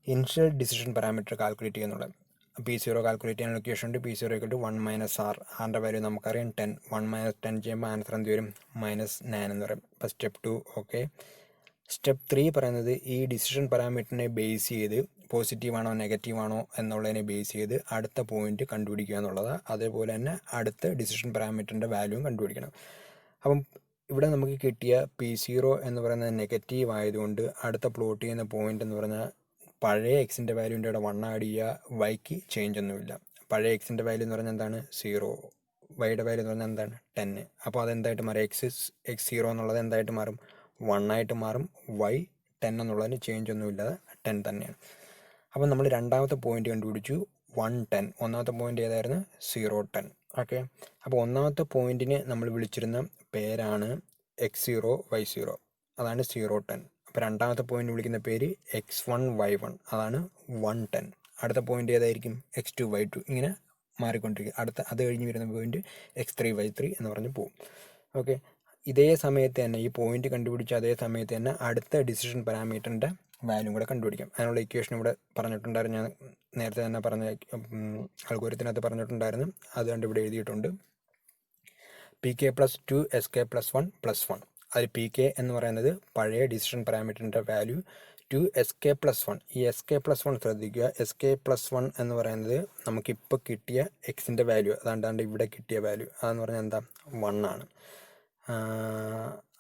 ഇനിഷ്യൽ ഡിസിഷൻ പാരാമീറ്റർ കാൽക്കുലേറ്റ് ചെയ്യുന്നുള്ളത്. P0 കാൽക്കുലേറ്റ് ചെയ്യാൻ ലൊക്കേഷൻ ഉണ്ട്. P0 1 - R. ആറിൻ്റെ വാല്യൂ നമുക്കറിയാം 10. 1 - 10 ചെയ്യുമ്പോൾ ആൻസർ എന്ത് വരും? -9 എന്ന് പറയും. അപ്പോൾ സ്റ്റെപ്പ് 2 ഓക്കെ. സ്റ്റെപ്പ് 3 പറയുന്നത് ഈ ഡിസിഷൻ പാരാമീറ്ററിനെ ബേസ് ചെയ്ത് പോസിറ്റീവാണോ നെഗറ്റീവാണോ എന്നുള്ളതിനെ ബേസ് ചെയ്ത് അടുത്ത പോയിൻ്റ് കണ്ടുപിടിക്കുക എന്നുള്ളത്. അതേപോലെ തന്നെ അടുത്ത ഡിസിഷൻ പാരാമീറ്ററിൻ്റെ വാല്യൂവും കണ്ടുപിടിക്കണം. അപ്പം ഇവിടെ നമുക്ക് കിട്ടിയ P0 എന്ന് പറയുന്നത് നെഗറ്റീവ് ആയതുകൊണ്ട് അടുത്ത പ്ലോട്ട് ചെയ്യുന്ന പോയിൻ്റ് എന്ന് പറഞ്ഞാൽ പഴയ എക്സിൻ്റെ വാല്യൂൻ്റെ ഇവിടെ 1 ആഡ് ചെയ്യുക, വൈക്ക് ചേഞ്ച് ഒന്നുമില്ല. പഴയ എക്സിൻ്റെ വാല്യൂ എന്ന് പറഞ്ഞാൽ എന്താണ്? 0. വൈയുടെ വാല്യൂ എന്ന് പറഞ്ഞാൽ എന്താണ് 10. അപ്പോൾ അതെന്തായിട്ട് മാറും? x0 എന്നുള്ളത് എന്തായിട്ട് മാറും? 1 ആയിട്ട് മാറും. y 10 എന്നുള്ളതിന് ചേഞ്ച് ഒന്നുമില്ലാതെ 10 തന്നെയാണ്. അപ്പോൾ നമ്മൾ രണ്ടാമത്തെ പോയിന്റ് കണ്ടുപിടിച്ചു 110. ഒന്നാമത്തെ പോയിന്റ് ഏതായിരുന്നു? 010. ഓക്കെ. അപ്പോൾ ഒന്നാമത്തെ പോയിന്റിന് നമ്മൾ വിളിച്ചിരുന്ന പേരാണ് x0 y0, അതാണ് 010. അപ്പോൾ രണ്ടാമത്തെ പോയിന്റ് വിളിക്കുന്ന പേര് x1 y1, അതാണ് 110. അടുത്ത പോയിന്റ് ഏതായിരിക്കും? x2 y2, ഇങ്ങനെ മാറിക്കൊണ്ടിരിക്കും. അത് കഴിഞ്ഞ് വരുന്ന പോയിന്റ് x3 y3 എന്ന് പറഞ്ഞ് പോകും. ഓക്കെ. ഇതേ സമയത്ത് തന്നെ ഈ പോയിന്റ് കണ്ടുപിടിച്ച അതേ സമയത്ത് തന്നെ അടുത്ത ഡിസിഷൻ പാരാമീറ്ററിൻ്റെ വാല്യൂ കൂടെ കണ്ടുപിടിക്കാം. അതിനുള്ള ഇക്വേഷൻ ഇവിടെ പറഞ്ഞിട്ടുണ്ടായിരുന്നു. ഞാൻ നേരത്തെ തന്നെ പറഞ്ഞ അൽഗോരിതത്തിനകത്ത് പറഞ്ഞിട്ടുണ്ടായിരുന്നു. അതുകൊണ്ട് ഇവിടെ എഴുതിയിട്ടുണ്ട്. pk + 2 sk + 1 + 1. അതിൽ pk എന്ന് പറയുന്നത് പഴയ ഡിസിഷൻ പാരാമീറ്ററിൻ്റെ വാല്യൂ, 2 sk + 1. ഈ sk + 1 ശ്രദ്ധിക്കുക. sk + 1 എന്ന് പറയുന്നത് നമുക്കിപ്പോൾ കിട്ടിയ എക്സിൻ്റെ വാല്യൂ, അതാണ്ട് ഇവിടെ കിട്ടിയ വാല്യൂ, അതെന്ന് പറഞ്ഞാൽ എന്താ? 1 ആണ്.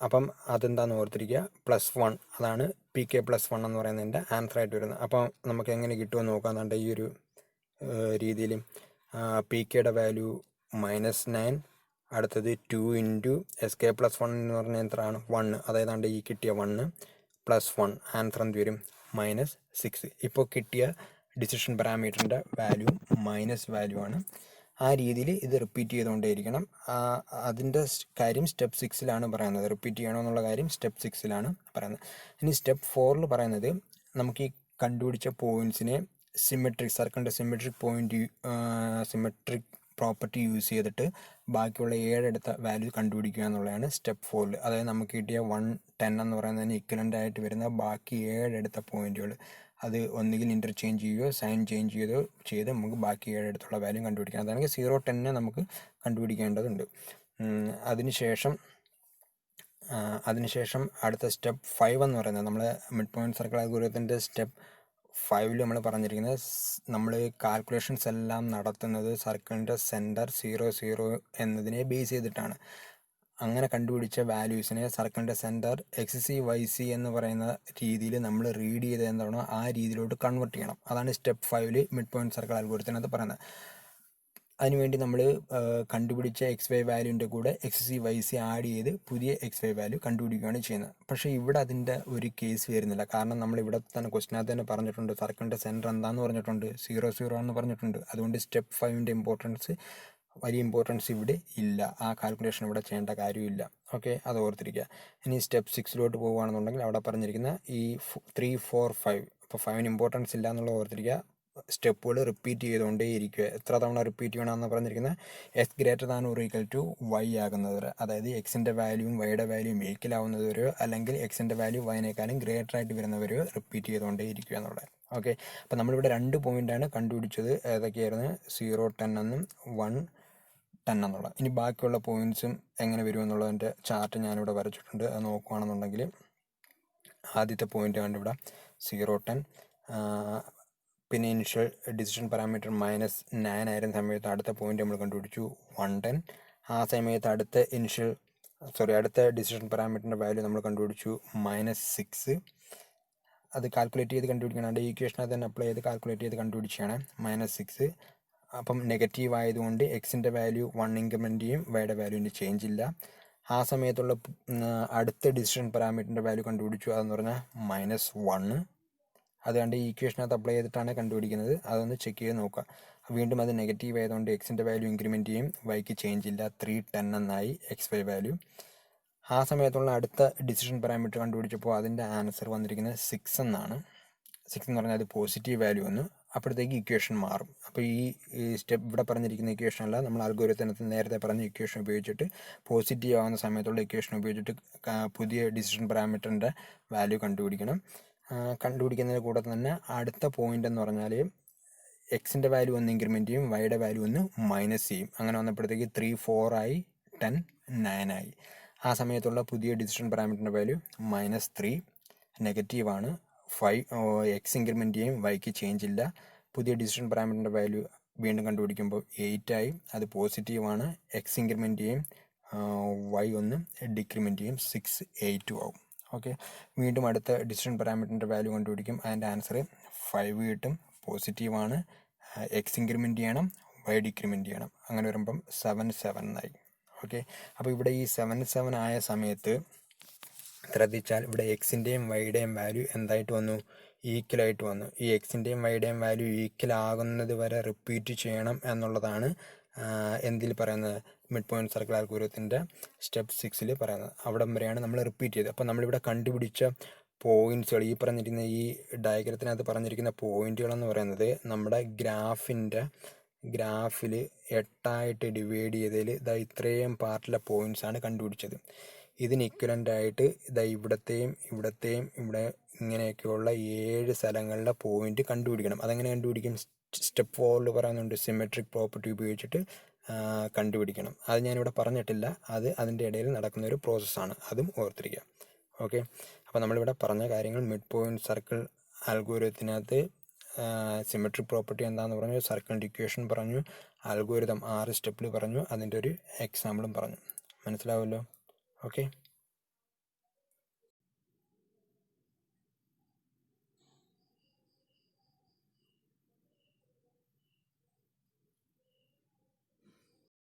അപ്പം അതെന്താണെന്ന് ഓർത്തിരിക്കുക. +1, അതാണ് pk + 1 എന്ന് പറയുന്നതിൻ്റെ ആൻസറായിട്ട് വരുന്നത്. അപ്പം നമുക്ക് എങ്ങനെ കിട്ടുമെന്ന് നോക്കാമെന്നുണ്ട്. ഈ ഒരു രീതിയിൽ pkയുടെ വാല്യൂ -9, അടുത്തത് 2 × sk + 1 എന്ന് പറഞ്ഞാൽ എത്രയാണ്? 1. അതായത് ഈ കിട്ടിയ 1 +1 ആൻസർ എന്ത് വരും? -6. ഇപ്പോൾ കിട്ടിയ ഡിസിഷൻ പാരാമീറ്ററിൻ്റെ വാല്യൂ മൈനസ് വാല്യൂ ആണ്. ആ രീതിയിൽ ഇത് റിപ്പീറ്റ് ചെയ്തുകൊണ്ടേയിരിക്കണം. അതിൻ്റെ കാര്യം സ്റ്റെപ്പ് 6-ലാണ് പറയുന്നത്. റിപ്പീറ്റ് ചെയ്യണമെന്നുള്ള കാര്യം സ്റ്റെപ്പ് 6-ലാണ് പറയുന്നത്. ഇനി സ്റ്റെപ്പ് 4-ൽ പറയുന്നത് നമുക്ക് ഈ കണ്ടുപിടിച്ച പോയിൻറ്റ്സിനെ സർക്കിളിൻ്റെ സിമെട്രിക് പ്രോപ്പർട്ടി യൂസ് ചെയ്തിട്ട് ബാക്കിയുള്ള 7 എടുത്ത വാല്യൂ കണ്ടുപിടിക്കുക എന്നുള്ളതാണ് സ്റ്റെപ്പ് 4-ൽ. അതായത് നമുക്ക് കിട്ടിയ 110 എന്ന് പറയുന്നതിന് ഇക്വലൻ്റ് ആയിട്ട് വരുന്ന ബാക്കി 7 എടുത്ത പോയിൻറ്റുകൾ അത് ഒന്നുകിൽ ഇൻ്റർചേഞ്ച് ചെയ്യുകയോ സൈൻ ചേഞ്ച് ചെയ്ത് നമുക്ക് ബാക്കി 7 എടുത്തുള്ള വാല്യൂ കണ്ടുപിടിക്കാം. അതാണെങ്കിൽ 010 നമുക്ക് കണ്ടുപിടിക്കേണ്ടതുണ്ട്. അതിനുശേഷം അടുത്ത സ്റ്റെപ്പ് 5 എന്ന് പറയുന്നത് നമ്മൾ മിഡ് പോയിൻറ്റ് സർക്കിൾ അൽഗോരിതത്തിൻ്റെ സ്റ്റെപ്പ് 5-ൽ നമ്മൾ പറഞ്ഞിരിക്കുന്നത് നമ്മൾ കാൽക്കുലേഷൻസ് എല്ലാം നടത്തുന്നത് സർക്കിളിൻ്റെ സെൻറ്റർ 0 എന്നതിനെ ബേസ് ചെയ്തിട്ടാണ്. അങ്ങനെ കണ്ടുപിടിച്ച വാല്യൂസിനെ സർക്കിളിൻ്റെ സെൻറ്റർ XC YC എന്ന് പറയുന്ന രീതിയിൽ നമ്മൾ റീഡ് ചെയ്ത് എന്താണോ ആ രീതിയിലോട്ട് കൺവെർട്ട് ചെയ്യണം. അതാണ് സ്റ്റെപ്പ് 5-ൽ മിഡ് പോയിൻറ്റ് സർക്കിൾ അൽഗോരിതത്തിനകത്ത് പറയുന്നത്. അതിനുവേണ്ടി നമ്മൾ കണ്ടുപിടിച്ച XY വാല്യൂൻ്റെ കൂടെ XC YC ആഡ് ചെയ്ത് പുതിയ XY വാല്യൂ കണ്ടുപിടിക്കുകയാണ് ചെയ്യുന്നത്. പക്ഷേ ഇവിടെ അതിൻ്റെ ഒരു കേസ് വരുന്നില്ല. കാരണം നമ്മൾ ഇവിടെ തന്നെ ക്വസ്റ്റിനകത്ത് തന്നെ പറഞ്ഞിട്ടുണ്ട്, സർക്കിളിൻ്റെ സെൻറ്റർ എന്താണെന്ന് പറഞ്ഞിട്ടുണ്ട്, 0 എന്ന് പറഞ്ഞിട്ടുണ്ട്. അതുകൊണ്ട് സ്റ്റെപ്പ് 5-ന്റെ വലിയ ഇമ്പോർട്ടൻസ് ഇവിടെ ഇല്ല. ആ കാൽക്കുലേഷൻ ഇവിടെ ചെയ്യേണ്ട കാര്യമില്ല. ഓക്കെ, അത് ഓർത്തിരിക്കുക. ഇനി സ്റ്റെപ്പ് 6-ലോട്ട് പോകുകയാണെന്നുണ്ടെങ്കിൽ അവിടെ പറഞ്ഞിരിക്കുന്ന ഈ 3, 4, 5, അപ്പോൾ 5-ന് ഇമ്പോർട്ടൻസ് ഇല്ല എന്നുള്ളത് ഓർത്തിരിക്കുക. സ്റ്റെപ്പുകൾ റിപ്പീറ്റ് ചെയ്തുകൊണ്ടേ ഇരിക്കുക. എത്ര തവണ റിപ്പീറ്റ് ചെയ്യണമെന്ന് പറഞ്ഞിരിക്കുന്നത്? x ≥ y ആകുന്നത് വരെ. അതായത് എക്സിൻ്റെ വാല്യൂവും വൈയുടെ വാല്യൂവും ഈക്വലാവുന്നത് വരെയോ അല്ലെങ്കിൽ എക്സിൻ്റെ വാല്യൂ വൈനേക്കാളും ഗ്രേറ്റർ ആയിട്ട് വരുന്നവരെയോ റിപ്പീറ്റ് ചെയ്തുകൊണ്ടേ ഇരിക്കുക എന്നുള്ളത്. ഓക്കെ, അപ്പോൾ നമ്മളിവിടെ 2 പോയിൻ്റാണ് കണ്ടുപിടിച്ചത്. ഏതൊക്കെയായിരുന്നു? 010 എന്നും 110 എന്നുള്ളത്. ഇനി ബാക്കിയുള്ള പോയിൻറ്റ്സും എങ്ങനെ വരുമെന്നുള്ളതിൻ്റെ ചാർട്ട് ഞാനിവിടെ വരച്ചിട്ടുണ്ട്. അത് നോക്കുകയാണെന്നുണ്ടെങ്കിൽ ആദ്യത്തെ പോയിൻ്റ് കണ്ടിവിടെ 010, പിന്നെ ഇനിഷ്യൽ ഡിസിഷൻ പാരാമീറ്റർ -9 ആയിരുന്ന സമയത്ത് അടുത്ത പോയിന്റ് നമ്മൾ കണ്ടുപിടിച്ചു 110. ആ സമയത്ത് അടുത്ത ഡിസിഷൻ പാരാമീറ്ററിൻ്റെ വാല്യൂ നമ്മൾ കണ്ടുപിടിച്ചു -6. അത് കാൽക്കുലേറ്റ് ചെയ്ത് കണ്ടുപിടിക്കണം. ഈ ഇക്വേഷനകത്ത് തന്നെ അപ്ലൈ ചെയ്ത് കാൽക്കുലേറ്റ് ചെയ്ത് കണ്ടുപിടിച്ചാണ് -6. അപ്പം നെഗറ്റീവ് ആയതുകൊണ്ട് എക്സിൻ്റെ വാല്യൂ 1 ഇൻക്രിമെൻറ്റ് ചെയ്യും, വൈയുടെ വാല്യൂവിൻ്റെ ചേഞ്ച് ഇല്ല. ആ സമയത്തുള്ള അടുത്ത ഡിസിഷൻ പാരാമീറ്ററിൻ്റെ വാല്യൂ കണ്ടുപിടിച്ചു. അതെന്ന് പറഞ്ഞാൽ -1. അതുകൊണ്ട് ഈ ഇക്വേഷനകത്ത് അപ്ലൈ ചെയ്തിട്ടാണ് കണ്ടുപിടിക്കുന്നത്. അതൊന്ന് ചെക്ക് ചെയ്ത് നോക്കുക. വീണ്ടും അത് നെഗറ്റീവ് ആയതുകൊണ്ട് എക്സിൻ്റെ വാല്യൂ ഇൻക്രിമെൻറ്റ് ചെയ്യും, വൈക്ക് ചേഞ്ച് ഇല്ല, 310 എന്നായി XY വാല്യൂ. ആ സമയത്തുള്ള അടുത്ത ഡിസിഷൻ പാരാമീറ്റർ കണ്ടുപിടിച്ചപ്പോൾ അതിൻ്റെ ആൻസർ വന്നിരിക്കുന്നത് 6 എന്നാണ്. 6 എന്ന് പറഞ്ഞാൽ അത് പോസിറ്റീവ് വാല്യൂ വന്നു. അപ്പോഴത്തേക്ക് ഇക്വേഷൻ മാറും. അപ്പോൾ ഈ സ്റ്റെപ്പ് ഇവിടെ പറഞ്ഞിരിക്കുന്ന ഇക്വേഷനല്ല, നമ്മൾ അൽഗോരിതത്തിനകത്ത് നേരത്തെ പറഞ്ഞ ഇക്വേഷൻ ഉപയോഗിച്ചിട്ട് പോസിറ്റീവ് ആവുന്ന സമയത്തുള്ള ഇക്വേഷൻ ഉപയോഗിച്ചിട്ട് പുതിയ ഡിസിഷൻ പാരാമീറ്ററിൻ്റെ വാല്യൂ കണ്ടുപിടിക്കണം. കണ്ടുപിടിക്കുന്നതിന് കൂടെ തന്നെ അടുത്ത പോയിന്റ് എന്ന് പറഞ്ഞാൽ എക്സിൻ്റെ വാല്യൂ 1 ഇൻക്രിമെൻറ്റ് ചെയ്യും, വൈയുടെ വാല്യൂ 1 മൈനസ് ചെയ്യും. അങ്ങനെ വന്നപ്പോഴത്തേക്ക് 3, 4 ആയി, 10, 9 ആയി. ആ സമയത്തുള്ള പുതിയ ഡിസിഷൻ പാരാമീറ്ററിൻ്റെ വാല്യൂ -3, നെഗറ്റീവാണ്. 5 എക്സ് ഇൻക്രിമെൻറ്റ് ചെയ്യും, വൈക്ക് ചേഞ്ച് ഇല്ല. പുതിയ ഡിസിഷൻ പാരാമീറ്ററിൻ്റെ വാല്യൂ വീണ്ടും കണ്ടുപിടിക്കുമ്പോൾ 8 ആയി, അത് പോസിറ്റീവാണ്. എക്സ് ഇൻക്രിമെൻറ്റ് ചെയ്യും, വൈ 1 ഡിക്രിമെൻറ്റ് ചെയ്യും, 6, 8 ആവും. ഓക്കെ, വീണ്ടും അടുത്ത ഡിസിഷൻ പാരാമീറ്ററിൻ്റെ വാല്യൂ കണ്ടുപിടിക്കും. അതിൻ്റെ ആൻസർ 5 കിട്ടും, പോസിറ്റീവാണ്. എക്സ് ഇൻക്രിമെൻറ്റ് ചെയ്യണം, y ഡിക്രിമെൻറ്റ് ചെയ്യണം. അങ്ങനെ വരുമ്പം 7 7 ആയി. ഓക്കെ, അപ്പോൾ ഇവിടെ ഈ 7 7 ആയ സമയത്ത് ശ്രദ്ധിച്ചാൽ ഇവിടെ എക്സിൻ്റെയും വൈയുടെയും വാല്യൂ എന്തായിട്ട് വന്നു? ഈക്വലായിട്ട് വന്നു. ഈ എക്സിൻ്റെയും വൈയുടെയും വാല്യൂ ഈക്വൽ ആകുന്നത് വരെ റിപ്പീറ്റ് ചെയ്യണം എന്നുള്ളതാണ് എന്തിൽ പറയുന്നത്? മിഡ് പോയിൻറ്റ് സർക്കിൾ അൽഗോരിതത്തിൻ്റെ സ്റ്റെപ്പ് 6 പറയുന്നത്. അവിടം വരെയാണ് നമ്മൾ റിപ്പീറ്റ് ചെയ്തത്. അപ്പോൾ നമ്മളിവിടെ കണ്ടുപിടിച്ച പോയിൻറ്റ്സുകൾ, ഈ പറഞ്ഞിരിക്കുന്ന ഈ ഡയഗ്രത്തിനകത്ത് പറഞ്ഞിരിക്കുന്ന പോയിൻറ്റുകളെന്ന് പറയുന്നത് നമ്മുടെ ഗ്രാഫിൽ 8ആയിട്ട് ഡിവൈഡ് ചെയ്തതിൽ ഇത്രയും പാർട്ടിലെ പോയിൻറ്റ്സാണ് കണ്ടുപിടിച്ചത്. ഇതിന് ഇക്വലൻ്റായിട്ട് ഇവിടത്തെയും ഇവിടെ ഇങ്ങനെയൊക്കെയുള്ള 7 സ്ഥലങ്ങളിലെ പോയിന്റ് കണ്ടുപിടിക്കണം. അതെങ്ങനെ കണ്ടുപിടിക്കും? സ്റ്റെപ്പ് 4 പറയുന്നുണ്ട്, സിമെട്രിക് പ്രോപ്പർട്ടി ഉപയോഗിച്ചിട്ട് കണ്ടുപിടിക്കണം. അത് ഞാനിവിടെ പറഞ്ഞിട്ടില്ല, അത് അതിൻ്റെ ഇടയിൽ നടക്കുന്ന ഒരു പ്രോസസ്സാണ്, അതും ഓർത്തിരിക്കുക. ഓക്കെ, അപ്പോൾ നമ്മളിവിടെ പറഞ്ഞ കാര്യങ്ങൾ മിഡ് പോയിൻറ്റ് സർക്കിൾ അൽഗോരിതത്തിനകത്ത് സിമെട്രിക് പ്രോപ്പർട്ടി എന്താണെന്ന് പറഞ്ഞു, സർക്കിളിൻ്റെ ഇക്വേഷൻ പറഞ്ഞു, അൽഗോരിതം 6 സ്റ്റെപ്പിൽ പറഞ്ഞു, അതിൻ്റെ ഒരു എക്സാമ്പിളും പറഞ്ഞു. മനസ്സിലാവുമല്ലോ? ഓക്കെ.